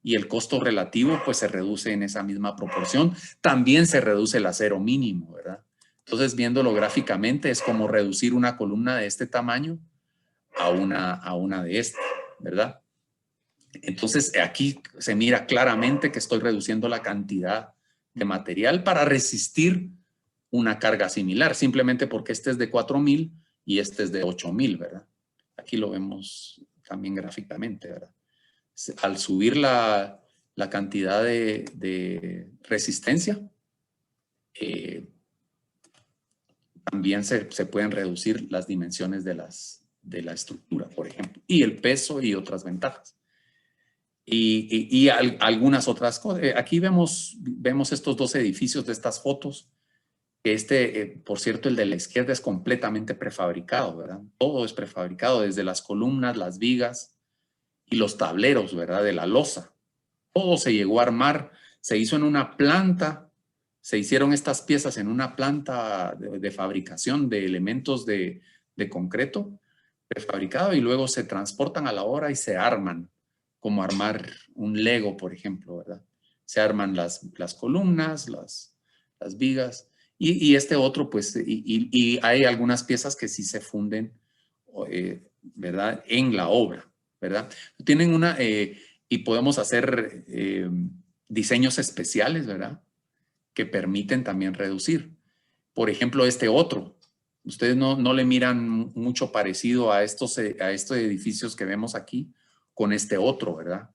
Y el costo relativo pues se reduce en esa misma proporción. También se reduce el acero mínimo, ¿verdad? Entonces, viéndolo gráficamente, es como reducir una columna de este tamaño a una de esta, ¿verdad? Entonces, aquí se mira claramente que estoy reduciendo la cantidad de material para resistir una carga similar, simplemente porque este es de 4,000 y este es de 8,000, ¿verdad? Aquí lo vemos también gráficamente, ¿verdad? Al subir la cantidad de resistencia, también se pueden reducir las dimensiones de la estructura, por ejemplo, y el peso y otras ventajas. Y algunas otras cosas. Aquí vemos estos dos edificios de estas fotos. Por cierto, el de la izquierda es completamente prefabricado, ¿verdad? Todo es prefabricado, desde las columnas, las vigas y los tableros, ¿verdad? De la losa. Todo se llegó a armar, se hizo en una planta, se hicieron estas piezas en una planta de fabricación de elementos de concreto prefabricado y luego se transportan a la hora y se arman, como armar un Lego, por ejemplo, ¿verdad? Se arman las columnas, las vigas y este otro, pues, y hay algunas piezas que sí se funden, ¿verdad? En la obra, ¿verdad? Tienen y podemos hacer diseños especiales, ¿verdad? Que permiten también reducir. Por ejemplo, este otro. Ustedes no le miran mucho parecido a estos edificios que vemos aquí con este otro, ¿verdad?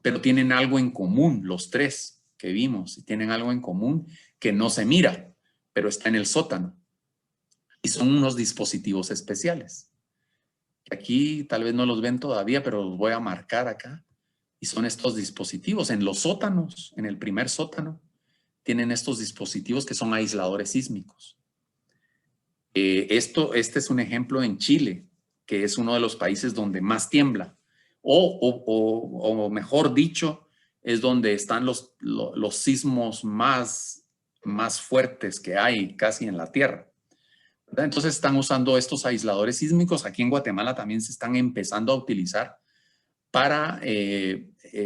Pero tienen algo en común, los tres que vimos, y tienen algo en común que no se mira, pero está en el sótano. Y son unos dispositivos especiales. Aquí tal vez no los ven todavía, pero los voy a marcar acá. Y son estos dispositivos. En los sótanos, en el primer sótano, tienen estos dispositivos que son aisladores sísmicos. Este es un ejemplo en Chile, que es uno de los países donde más tiembla. O mejor dicho, es donde están los sismos más fuertes que hay casi en la Tierra, ¿verdad? Entonces están usando estos aisladores sísmicos. Aquí en Guatemala también se están empezando a utilizar para,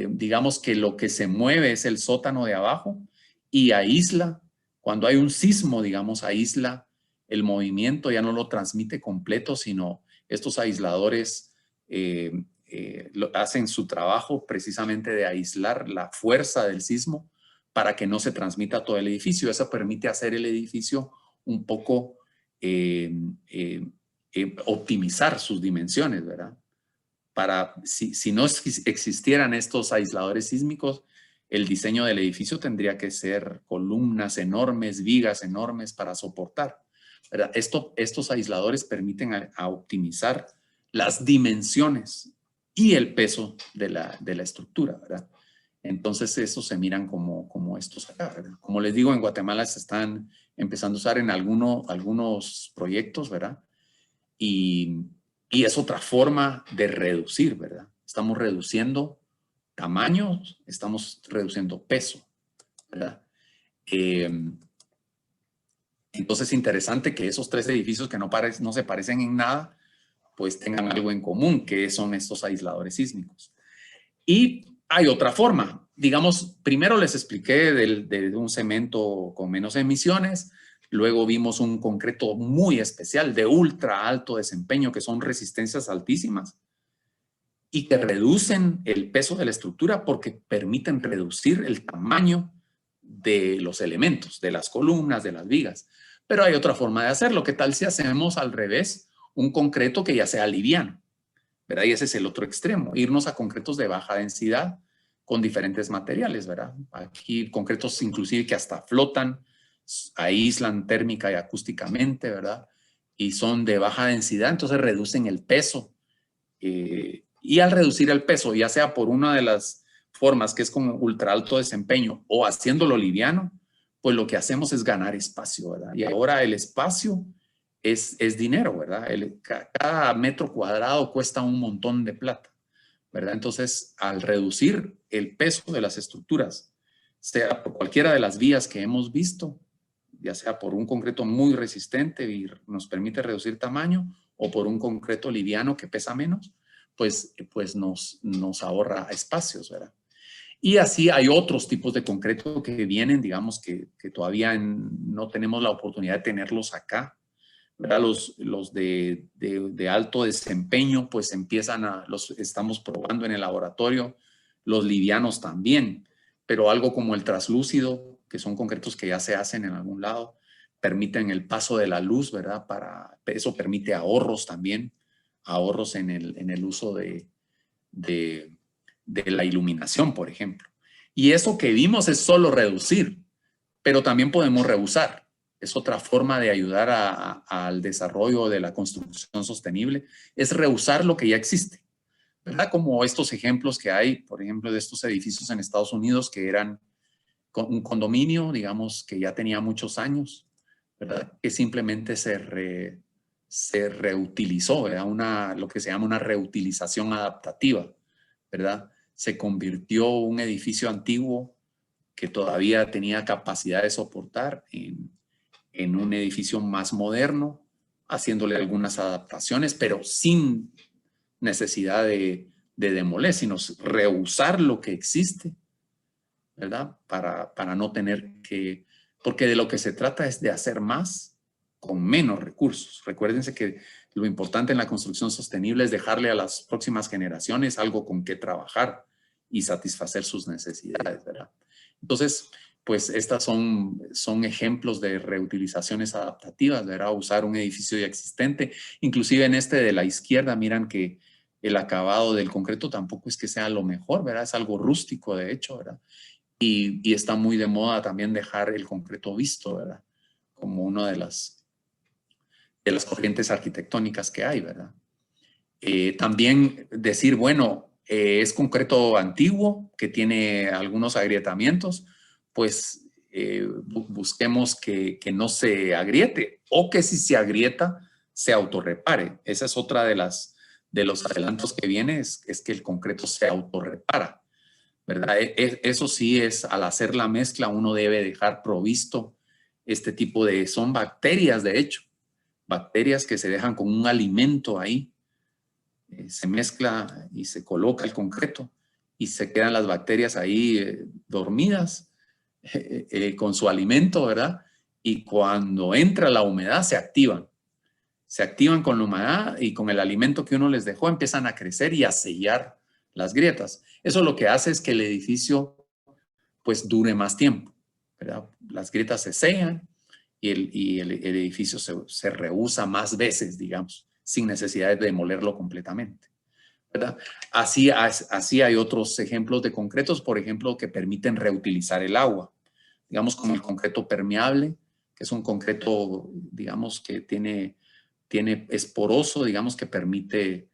digamos que lo que se mueve es el sótano de abajo y aísla. Cuando hay un sismo, digamos, aísla el movimiento, ya no lo transmite completo, sino estos aisladores hacen su trabajo precisamente de aislar la fuerza del sismo para que no se transmita a todo el edificio. Eso permite hacer el edificio un poco optimizar sus dimensiones, ¿verdad? Si no existieran estos aisladores sísmicos, el diseño del edificio tendría que ser columnas enormes, vigas enormes para soportar, ¿verdad? Estos aisladores permiten a optimizar las dimensiones y el peso de la estructura, ¿verdad? Entonces, estos se miran como estos acá, ¿verdad? Como les digo, en Guatemala se están empezando a usar en algunos proyectos, ¿verdad? Y es otra forma de reducir, ¿verdad? Estamos reduciendo tamaño, estamos reduciendo peso, ¿verdad? Entonces es interesante que esos tres edificios que no se parecen en nada, pues tengan algo en común, que son estos aisladores sísmicos. Y hay otra forma. Digamos, primero les expliqué de un cemento con menos emisiones, luego vimos un concreto muy especial de ultra alto desempeño, que son resistencias altísimas y que reducen el peso de la estructura porque permiten reducir el tamaño de los elementos, de las columnas, de las vigas. Pero hay otra forma de hacerlo. ¿Qué tal si hacemos al revés un concreto que ya sea liviano? ¿Verdad? Y ese es el otro extremo, irnos a concretos de baja densidad con diferentes materiales, ¿verdad? Aquí concretos inclusive que hasta flotan, aíslan térmica y acústicamente, ¿verdad? Y son de baja densidad, entonces reducen el peso. Y al reducir el peso, ya sea por una de las formas que es con ultra alto desempeño o haciéndolo liviano, pues lo que hacemos es ganar espacio, ¿verdad? Y ahora el espacio es dinero, ¿verdad? Cada metro cuadrado cuesta un montón de plata, ¿verdad? Entonces, al reducir el peso de las estructuras, sea por cualquiera de las vías que hemos visto, ya sea por un concreto muy resistente y nos permite reducir tamaño, o por un concreto liviano que pesa menos, pues nos ahorra espacios, ¿verdad? Y así hay otros tipos de concreto que vienen, digamos, que todavía no tenemos la oportunidad de tenerlos acá, ¿verdad? Los de alto desempeño, pues los estamos probando en el laboratorio, los livianos también, pero algo como el traslúcido, que son concretos que ya se hacen en algún lado, permiten el paso de la luz, ¿verdad? Eso permite ahorros también, ahorros en el uso de la iluminación, por ejemplo. Y eso que vimos es solo reducir, pero también podemos reusar. Es otra forma de ayudar al desarrollo de la construcción sostenible, es reusar lo que ya existe, ¿verdad? Como estos ejemplos que hay, por ejemplo, de estos edificios en Estados Unidos que eran un condominio, digamos, que ya tenía muchos años, ¿verdad? Que simplemente se reutilizó, ¿verdad? Lo que se llama una reutilización adaptativa, ¿verdad? Se convirtió un edificio antiguo que todavía tenía capacidad de soportar en un edificio más moderno, haciéndole algunas adaptaciones, pero sin necesidad de demoler, sino reusar lo que existe, ¿verdad? Para no tener que, porque de lo que se trata es de hacer más con menos recursos. Recuérdense que lo importante en la construcción sostenible es dejarle a las próximas generaciones algo con qué trabajar y satisfacer sus necesidades, ¿verdad? Entonces, pues estas son ejemplos de reutilizaciones adaptativas, ¿verdad? Usar un edificio ya existente. Inclusive en este de la izquierda, miran que el acabado del concreto tampoco es que sea lo mejor, ¿verdad? Es algo rústico, de hecho, ¿verdad? Y está muy de moda también dejar el concreto visto, ¿verdad? Como una de las corrientes arquitectónicas que hay, ¿verdad? También decir, bueno, es concreto antiguo que tiene algunos agrietamientos, pues busquemos que no se agriete o que si se agrieta se autorrepare. Esa es otra de los adelantos que viene, es que el concreto se autorrepara, ¿verdad? Eso sí es, al hacer la mezcla uno debe dejar provisto este tipo son bacterias, de hecho, bacterias que se dejan con un alimento ahí. Se mezcla y se coloca el concreto y se quedan las bacterias ahí dormidas con su alimento, ¿verdad? Y cuando entra la humedad se activan. Se activan con la humedad y con el alimento que uno les dejó empiezan a crecer y a sellar las grietas. Eso lo que hace es que el edificio pues dure más tiempo, ¿verdad? Las grietas se sellan y el edificio se reusa más veces, digamos, sin necesidad de demolerlo completamente, ¿verdad? Así hay otros ejemplos de concretos, por ejemplo, que permiten reutilizar el agua. Digamos, como el concreto permeable, que es un concreto, digamos, que es poroso, digamos, que permite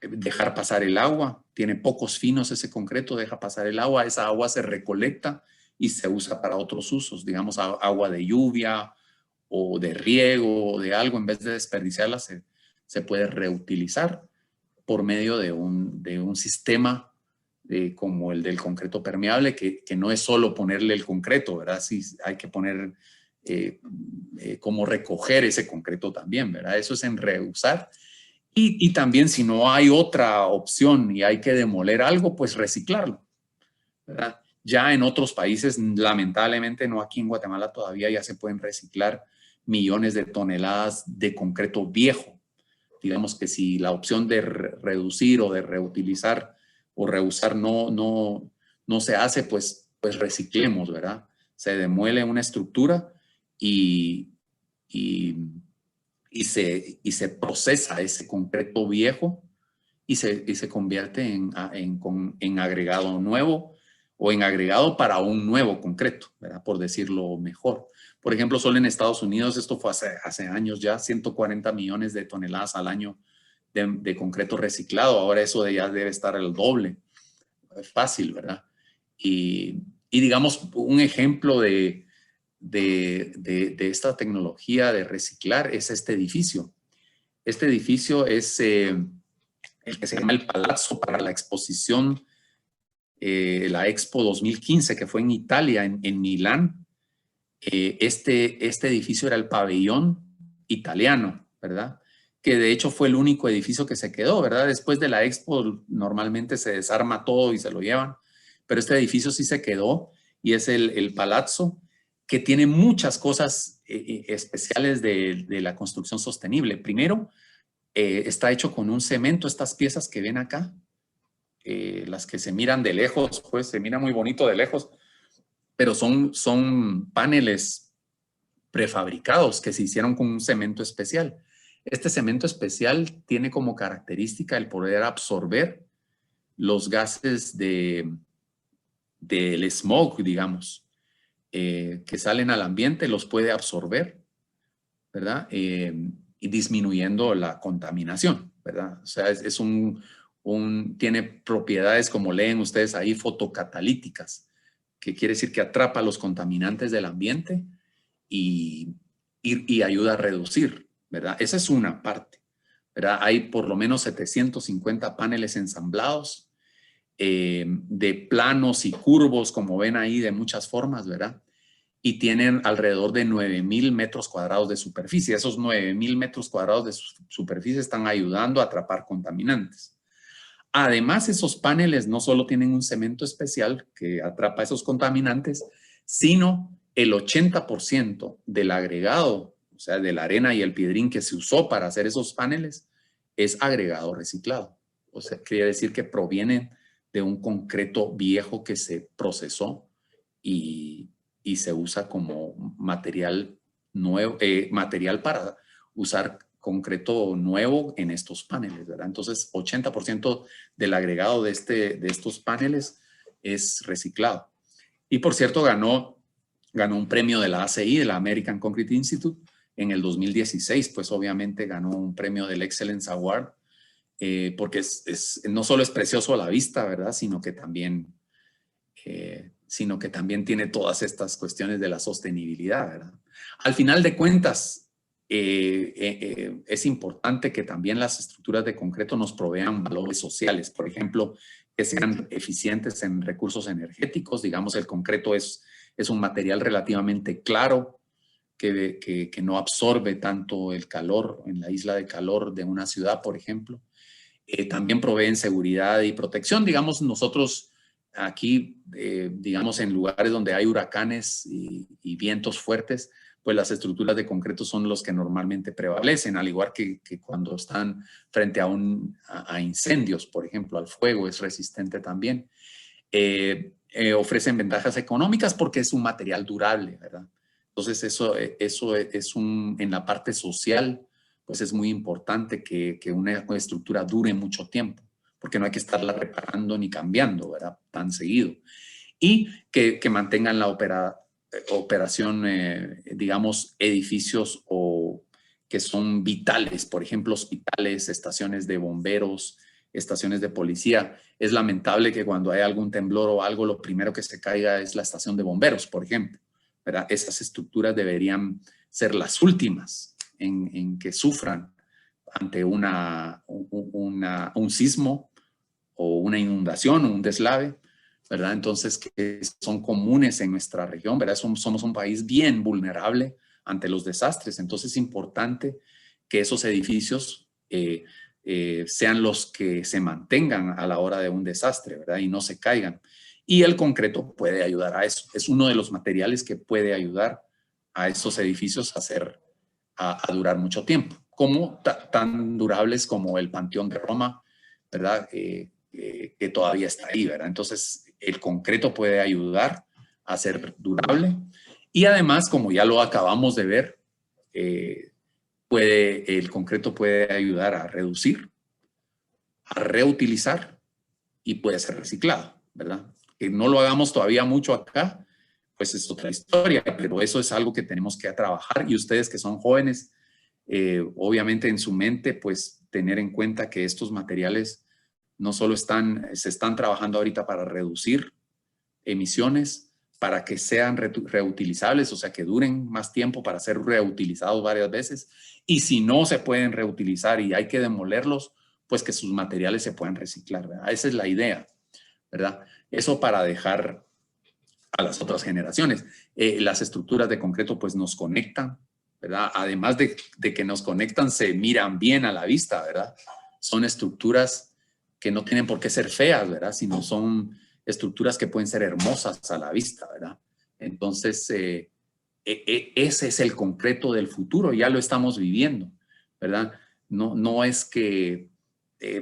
dejar pasar el agua. Tiene pocos finos ese concreto, deja pasar el agua. Esa agua se recolecta y se usa para otros usos, digamos, agua de lluvia o de riego o de algo. En vez de desperdiciarla, se puede reutilizar por medio de un sistema como el del concreto permeable, que no es solo ponerle el concreto, ¿verdad? Sí, hay que poner cómo recoger ese concreto también, ¿verdad? Eso es en reusar. Y también si no hay otra opción y hay que demoler algo, pues reciclarlo, ¿verdad? Ya en otros países, lamentablemente no aquí en Guatemala todavía ya se pueden reciclar millones de toneladas de concreto viejo. Digamos que si la opción de reducir o de reutilizar o reusar no se hace, pues reciclemos, ¿verdad? Se demuele una estructura y se procesa ese concreto viejo y se convierte en agregado nuevo o en agregado para un nuevo concreto, ¿verdad? Por decirlo mejor. Por ejemplo, solo en Estados Unidos, esto fue hace años ya, 140 millones de toneladas al año de concreto reciclado. Ahora eso ya debe estar el doble. Es fácil, ¿verdad? Y digamos, un ejemplo de esta tecnología de reciclar es este edificio. Este edificio es el que se llama el Palazzo para la exposición, la Expo 2015, que fue en Italia, en Milán. Este edificio era el pabellón italiano, ¿verdad? Que de hecho fue el único edificio que se quedó, ¿verdad? Después de la Expo normalmente se desarma todo y se lo llevan, pero este edificio sí se quedó y es el Palazzo, que tiene muchas cosas especiales de la construcción sostenible. Primero, está hecho con un cemento, estas piezas que ven acá, las que se miran de lejos, pues se mira muy bonito de lejos, pero son paneles prefabricados que se hicieron con un cemento especial. Este cemento especial tiene como característica el poder absorber los gases del smog, digamos, que salen al ambiente, los puede absorber, ¿verdad? Y disminuyendo la contaminación, ¿verdad? O sea, tiene propiedades, como leen ustedes ahí, fotocatalíticas, que quiere decir que atrapa los contaminantes del ambiente y ayuda a reducir, ¿verdad? Esa es una parte, ¿verdad? Hay por lo menos 750 paneles ensamblados de planos y curvos, como ven ahí, de muchas formas, ¿verdad? Y tienen alrededor de 9,000 metros cuadrados de superficie. Esos 9,000 metros cuadrados de superficie están ayudando a atrapar contaminantes. Además, esos paneles no solo tienen un cemento especial que atrapa esos contaminantes, sino el 80% del agregado, o sea, de la arena y el piedrín que se usó para hacer esos paneles, es agregado reciclado. O sea, quiere decir que proviene de un concreto viejo que se procesó y se usa como material nuevo, material para usar concreto nuevo en estos paneles, ¿verdad? Entonces, 80% del agregado de estos paneles es reciclado. Y por cierto, ganó un premio de la ACI, de la American Concrete Institute, en el 2016, pues obviamente ganó un premio del Excellence Award, porque no solo es precioso a la vista, ¿verdad? Sino que también tiene todas estas cuestiones de la sostenibilidad, ¿verdad? Al final de cuentas, es importante que también las estructuras de concreto nos provean valores sociales, por ejemplo, que sean eficientes en recursos energéticos. Digamos, el concreto es un material relativamente claro, que no absorbe tanto el calor en la isla de calor de una ciudad, por ejemplo. También proveen seguridad y protección. Digamos, nosotros aquí, digamos, en lugares donde hay huracanes y vientos fuertes, pues las estructuras de concreto son los que normalmente prevalecen, al igual que cuando están frente a incendios, por ejemplo, al fuego, es resistente también. Ofrecen ventajas económicas porque es un material durable, ¿verdad? Entonces, eso es en la parte social, pues es muy importante que una estructura dure mucho tiempo, porque no hay que estarla reparando ni cambiando, ¿verdad? Tan seguido. Y que mantengan la operación, digamos, edificios que son vitales, por ejemplo, hospitales, estaciones de bomberos, estaciones de policía. Es lamentable que cuando hay algún temblor o algo, lo primero que se caiga es la estación de bomberos, por ejemplo, ¿verdad? Esas estructuras deberían ser las últimas en que sufran ante un sismo o una inundación o un deslave, ¿verdad? Entonces, que son comunes en nuestra región, ¿verdad? Somos un país bien vulnerable ante los desastres. Entonces, es importante que esos edificios sean los que se mantengan a la hora de un desastre, ¿verdad? Y no se caigan. Y el concreto puede ayudar a eso. Es uno de los materiales que puede ayudar a esos edificios a durar mucho tiempo, como tan durables como el Panteón de Roma, ¿verdad? Que todavía está ahí, ¿verdad? Entonces, el concreto puede ayudar a ser durable y además, como ya lo acabamos de ver, el concreto puede ayudar a reducir, a reutilizar y puede ser reciclado, ¿verdad? Que no lo hagamos todavía mucho acá, pues es otra historia, pero eso es algo que tenemos que trabajar y ustedes que son jóvenes, obviamente en su mente, pues tener en cuenta que estos materiales no solo se están trabajando ahorita para reducir emisiones, para que sean reutilizables, o sea, que duren más tiempo para ser reutilizados varias veces. Y si no se pueden reutilizar y hay que demolerlos, pues que sus materiales se puedan reciclar, ¿verdad? Esa es la idea, ¿verdad? Eso para dejar a las otras generaciones. Las estructuras de concreto pues nos conectan, ¿verdad? Además de que nos conectan, se miran bien a la vista, ¿verdad? Son estructuras que no tienen por qué ser feas, ¿verdad? Sino son estructuras que pueden ser hermosas a la vista, ¿verdad? Entonces, ese es el concreto del futuro, ya lo estamos viviendo, ¿verdad? No es que,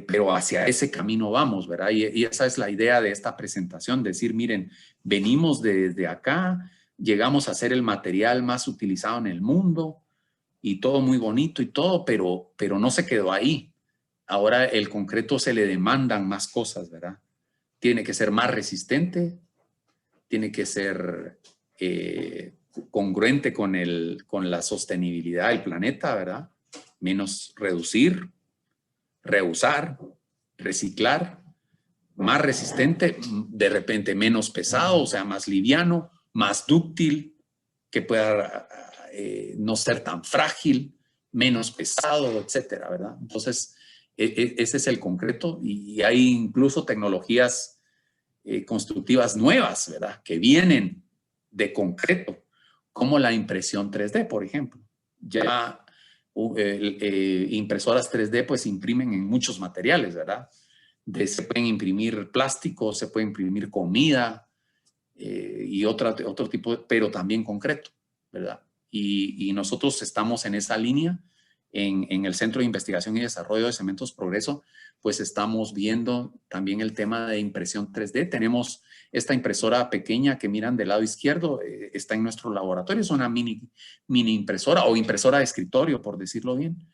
pero hacia ese camino vamos, ¿verdad? Y esa es la idea de esta presentación, decir, miren, venimos desde acá, llegamos a ser el material más utilizado en el mundo y todo muy bonito y todo, pero no se quedó ahí. Ahora el concreto se le demandan más cosas, ¿verdad? Tiene que ser más resistente, tiene que ser congruente con la sostenibilidad del planeta, ¿verdad? Menos reducir, reusar, reciclar, más resistente, de repente menos pesado, o sea, más liviano, más dúctil, que pueda no ser tan frágil, menos pesado, etcétera, ¿verdad? Entonces, ese es el concreto y hay incluso tecnologías constructivas nuevas, ¿verdad? Que vienen de concreto, como la impresión 3D, por ejemplo. Ya impresoras 3D pues imprimen en muchos materiales, ¿verdad? Se pueden imprimir plástico, se puede imprimir comida y otro tipo, pero también concreto, ¿verdad? Y nosotros estamos en esa línea en el Centro de Investigación y Desarrollo de Cementos Progreso, pues estamos viendo también el tema de impresión 3D. Tenemos esta impresora pequeña que miran del lado izquierdo, está en nuestro laboratorio, es una mini impresora o impresora de escritorio, por decirlo bien,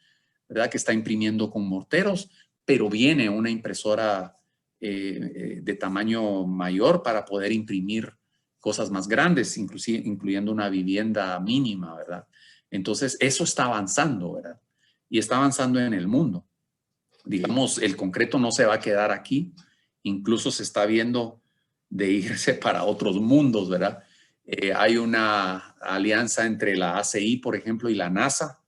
¿verdad? Que está imprimiendo con morteros, pero viene una impresora de tamaño mayor para poder imprimir cosas más grandes, inclusive incluyendo una vivienda mínima, ¿verdad? Entonces, eso está avanzando, ¿verdad? Y está avanzando en el mundo. Digamos, el concreto no se va a quedar aquí, incluso se está viendo de irse para otros mundos, ¿verdad? Hay una alianza entre la ACI, por ejemplo, y la NASA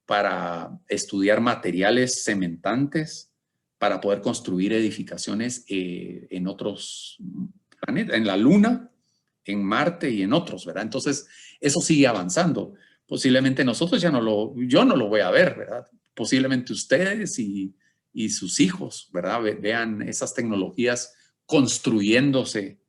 para estudiar materiales cementantes para poder construir edificaciones en otros planetas, en la Luna, en Marte y en otros, ¿verdad? Entonces, eso sigue avanzando. Posiblemente nosotros yo no lo voy a ver, ¿verdad? Posiblemente ustedes y sus hijos, ¿verdad? Vean esas tecnologías construyéndose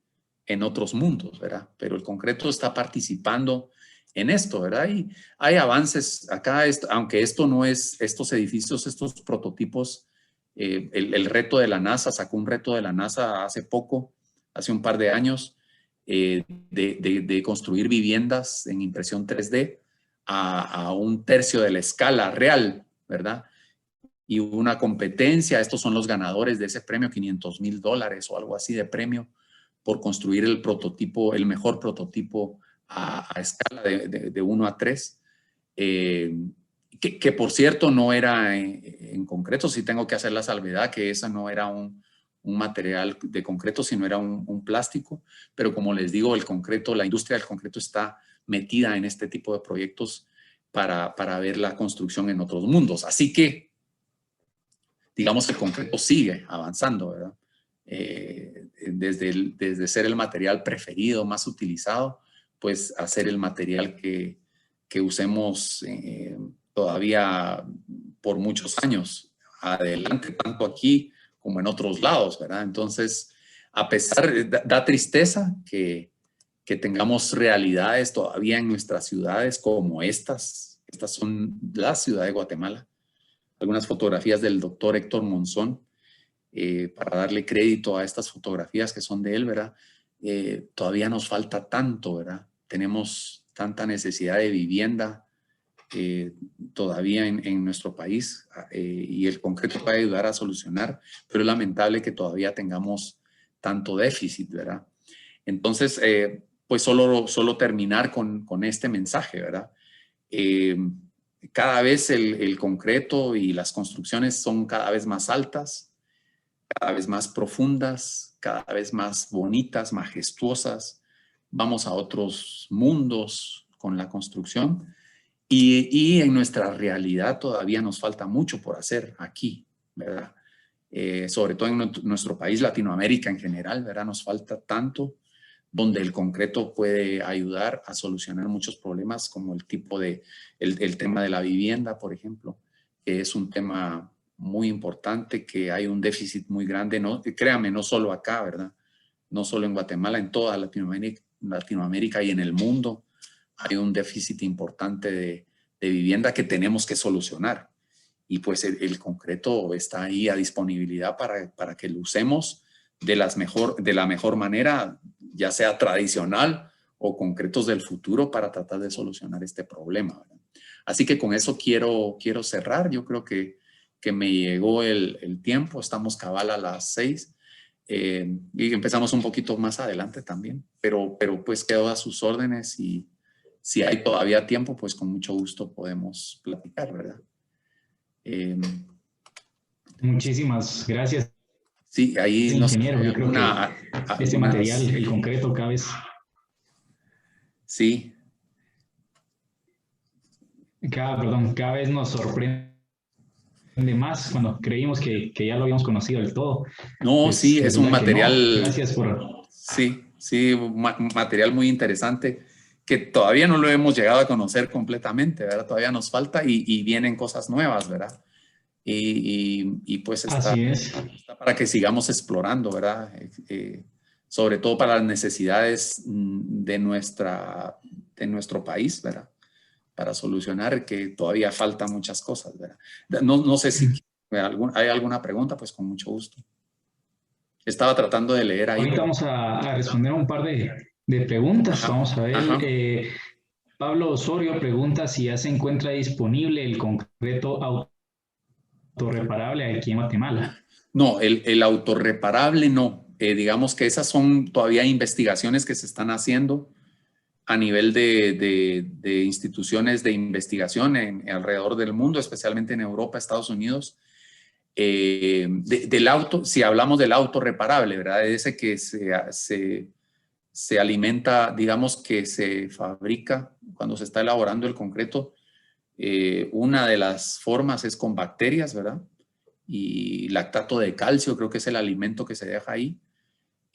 en otros mundos, ¿verdad? Pero el concreto está participando en esto, ¿verdad? Y hay avances acá, aunque esto no es, estos edificios, estos prototipos, el reto de la NASA, sacó un reto de la NASA hace poco, hace un par de años, de construir viviendas en impresión 3D a un tercio de la escala real, ¿verdad? Y hubo una competencia, estos son los ganadores de ese premio, $500,000 o algo así de premio por construir el prototipo, el mejor prototipo a escala de 1 a 3, que por cierto no era en concreto, sí tengo que hacer la salvedad que esa no era un material de concreto, sino era un plástico, pero como les digo, el concreto, la industria del concreto está metida en este tipo de proyectos para ver la construcción en otros mundos. Así que, digamos que el concreto sigue avanzando, ¿verdad? Desde ser el material preferido, más utilizado, pues a ser el material que usemos todavía por muchos años adelante, tanto aquí como en otros lados, ¿verdad? Entonces, a pesar, da tristeza que tengamos realidades todavía en nuestras ciudades como estas. Estas son la ciudad de Guatemala. Algunas fotografías del doctor Héctor Monzón, para darle crédito a estas fotografías que son de él, ¿verdad? Todavía nos falta tanto, ¿verdad? Tenemos tanta necesidad de vivienda todavía en nuestro país y el concreto puede ayudar a solucionar, pero es lamentable que todavía tengamos tanto déficit, ¿verdad? Entonces, pues solo terminar con este mensaje, ¿verdad? Cada vez el concreto y las construcciones son cada vez más altas, cada vez más profundas, cada vez más bonitas, majestuosas. Vamos a otros mundos con la construcción y en nuestra realidad todavía nos falta mucho por hacer aquí, ¿verdad? Sobre todo en nuestro país, Latinoamérica en general, ¿verdad? Nos falta tanto donde el concreto puede ayudar a solucionar muchos problemas como el tema de la vivienda, por ejemplo, que es un tema muy importante, que hay un déficit muy grande, no, créame, no solo acá, ¿verdad? No solo en Guatemala, en toda Latinoamérica y en el mundo hay un déficit importante de vivienda que tenemos que solucionar. Y pues el concreto está ahí a disponibilidad para que lo usemos de la mejor manera, ya sea tradicional o concretos del futuro para tratar de solucionar este problema, ¿verdad? Así que con eso quiero cerrar. Yo creo que me llegó el tiempo. Estamos cabal a las 6 y empezamos un poquito más adelante también. Pero pues quedo a sus órdenes y si hay todavía tiempo, pues con mucho gusto podemos platicar, ¿verdad? Muchísimas gracias, Sí, ahí no sé, ingeniero. Yo creo que este material, el concreto, Sí. cada vez nos sorprende más cuando creímos que ya lo habíamos conocido del todo. No, Pues, sí, es un material. No. Gracias por. Sí, un material muy interesante que todavía no lo hemos llegado a conocer completamente, ¿verdad? Todavía nos falta y vienen cosas nuevas, ¿verdad? Y pues está para que sigamos explorando, ¿verdad? Sobre todo para las necesidades de nuestro país, ¿verdad? para solucionar, que todavía faltan muchas cosas, ¿verdad? No sé si hay alguna pregunta, pues con mucho gusto. Estaba tratando de leer ahí. Ahorita vamos a responder un par de preguntas. Ajá, Vamos a ver. ajá. Pablo Osorio pregunta si ya se encuentra disponible el concreto autorreparable aquí en Guatemala. No, el autorreparable no. Digamos que esas son todavía investigaciones que se están haciendo a nivel de instituciones de investigación alrededor del mundo, especialmente en Europa, Estados Unidos. Del auto, si hablamos del auto reparable, ¿verdad? Ese que se alimenta, digamos que se fabrica cuando se está elaborando el concreto. Una de las formas es con bacterias, ¿verdad? Y lactato de calcio creo que es el alimento que se deja ahí.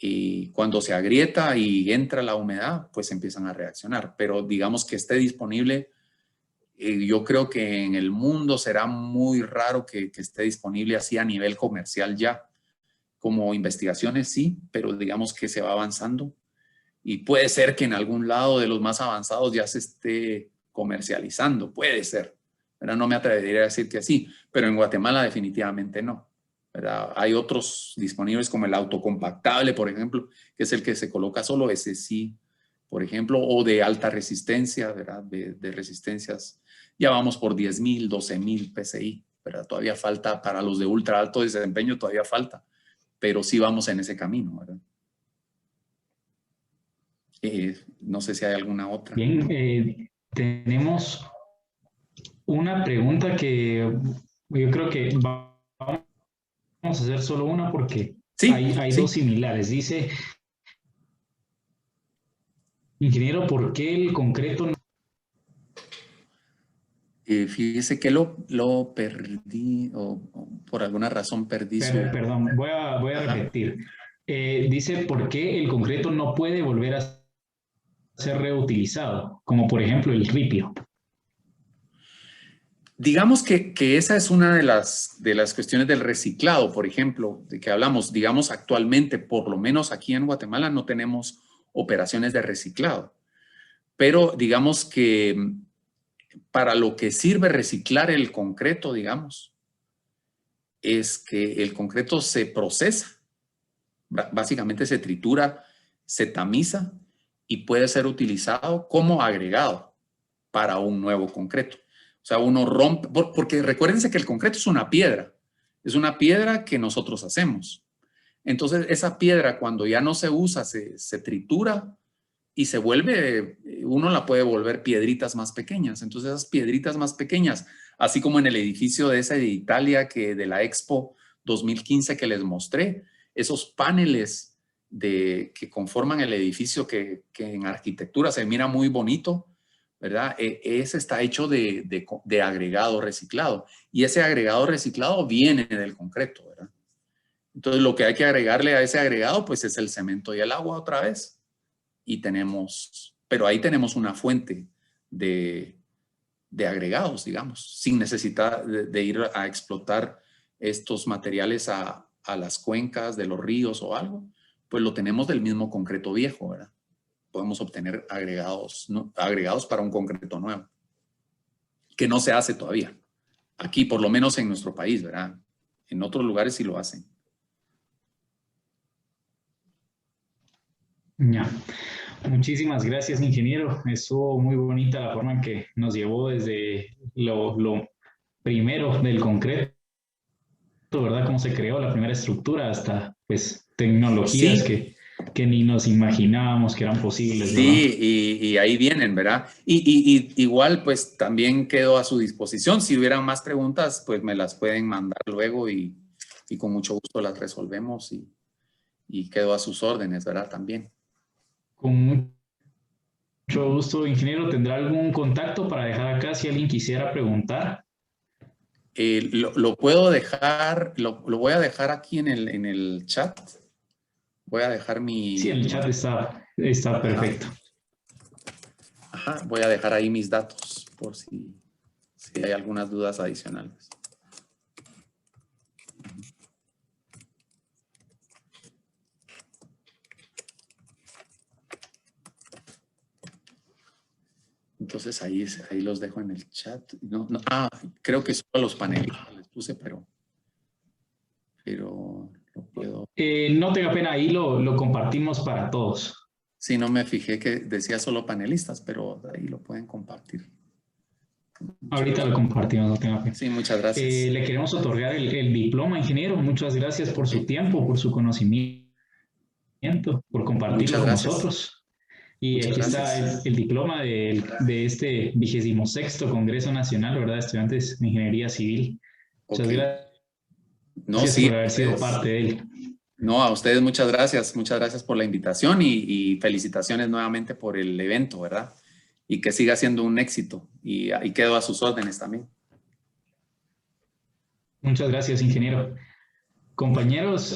Y cuando se agrieta y entra la humedad, pues empiezan a reaccionar. Pero digamos que esté disponible, yo creo que en el mundo será muy raro que esté disponible así a nivel comercial ya. Como investigaciones sí, pero digamos que se va avanzando. Y puede ser que en algún lado de los más avanzados ya se esté comercializando, puede ser. ¿Verdad? No me atrevería a decir que sí, pero en Guatemala definitivamente no. ¿Verdad? Hay otros disponibles como el autocompactable, por ejemplo, que es el que se coloca solo, ese sí, por ejemplo, o de alta resistencia, ¿verdad? De resistencias. Ya vamos por 10,000, 12,000 PSI, ¿verdad? Todavía falta para los de ultra alto desempeño, todavía falta, pero sí vamos en ese camino, ¿verdad? No sé si hay alguna otra. Bien, tenemos una pregunta que yo creo que vamos a hacer solo una porque Sí, hay dos sí. similares. Dice, ingeniero, ¿por qué el concreto no? Fíjese que lo perdí o por alguna razón perdí su... Perdón, voy a Ajá. repetir. Dice, ¿por qué el concreto no puede volver a ser reutilizado? Como por ejemplo el ripio. Digamos que esa es una de las cuestiones del reciclado, por ejemplo, de que hablamos. Digamos, actualmente, por lo menos aquí en Guatemala, no tenemos operaciones de reciclado. Pero digamos que para lo que sirve reciclar el concreto, digamos, es que el concreto se procesa. Básicamente se tritura, se tamiza y puede ser utilizado como agregado para un nuevo concreto. O sea, uno rompe, porque recuérdense que el concreto es una piedra que nosotros hacemos. Entonces, esa piedra cuando ya no se usa, se tritura y se vuelve, uno la puede volver piedritas más pequeñas. Entonces, esas piedritas más pequeñas, así como en el edificio de esa de Italia, de la Expo 2015 que les mostré, esos paneles que conforman el edificio que en arquitectura se mira muy bonito, ¿verdad? Ese está hecho de agregado reciclado y ese agregado reciclado viene del concreto, ¿verdad? Entonces lo que hay que agregarle a ese agregado pues es el cemento y el agua otra vez y pero ahí tenemos una fuente de, de agregados, digamos, sin necesidad de ir a explotar estos materiales a las cuencas de los ríos o algo, pues lo tenemos del mismo concreto viejo, ¿verdad? Podemos obtener agregados, ¿no? Agregados para un concreto nuevo, que no se hace todavía. Aquí, por lo menos en nuestro país, ¿verdad? En otros lugares sí lo hacen. Ya. Muchísimas gracias, ingeniero. Estuvo muy bonita la forma en que nos llevó desde lo primero del concreto, ¿verdad? Cómo se creó la primera estructura hasta, pues, tecnologías Sí, que ni nos imaginábamos que eran posibles, ¿verdad? sí, y ahí vienen, ¿verdad? Y igual, pues también quedo a su disposición. Si hubieran más preguntas, pues me las pueden mandar luego y con mucho gusto las resolvemos y quedo a sus órdenes, ¿verdad? También. Con mucho gusto, ingeniero. ¿Tendrá algún contacto para dejar acá si alguien quisiera preguntar? Lo puedo dejar, lo voy a dejar aquí en el chat. Voy a dejar Sí, el chat está ajá, perfecto. ajá, voy a dejar ahí mis datos por si hay algunas dudas adicionales. Entonces, Entonces ahí los dejo en el chat. Creo que solo a los panelistas les puse, pero lo puedo. No tenga pena, ahí lo compartimos para todos. Sí, no me fijé que decía solo panelistas, pero ahí lo pueden compartir. Ahorita lo compartimos, no tenga pena. Sí, muchas gracias. Le queremos otorgar el diploma, ingeniero. Muchas gracias por su tiempo, por su conocimiento, por compartirlo con nosotros. Y Muchas aquí gracias. está el diploma de este 26º Congreso Nacional, ¿verdad? Estudiantes de Ingeniería Civil. Muchas gracias por haber sido parte de él. No, a ustedes muchas gracias. Muchas gracias por la invitación y felicitaciones nuevamente por el evento, ¿verdad? Y que siga siendo un éxito. Y quedo a sus órdenes también. Muchas gracias, ingeniero. Compañeros,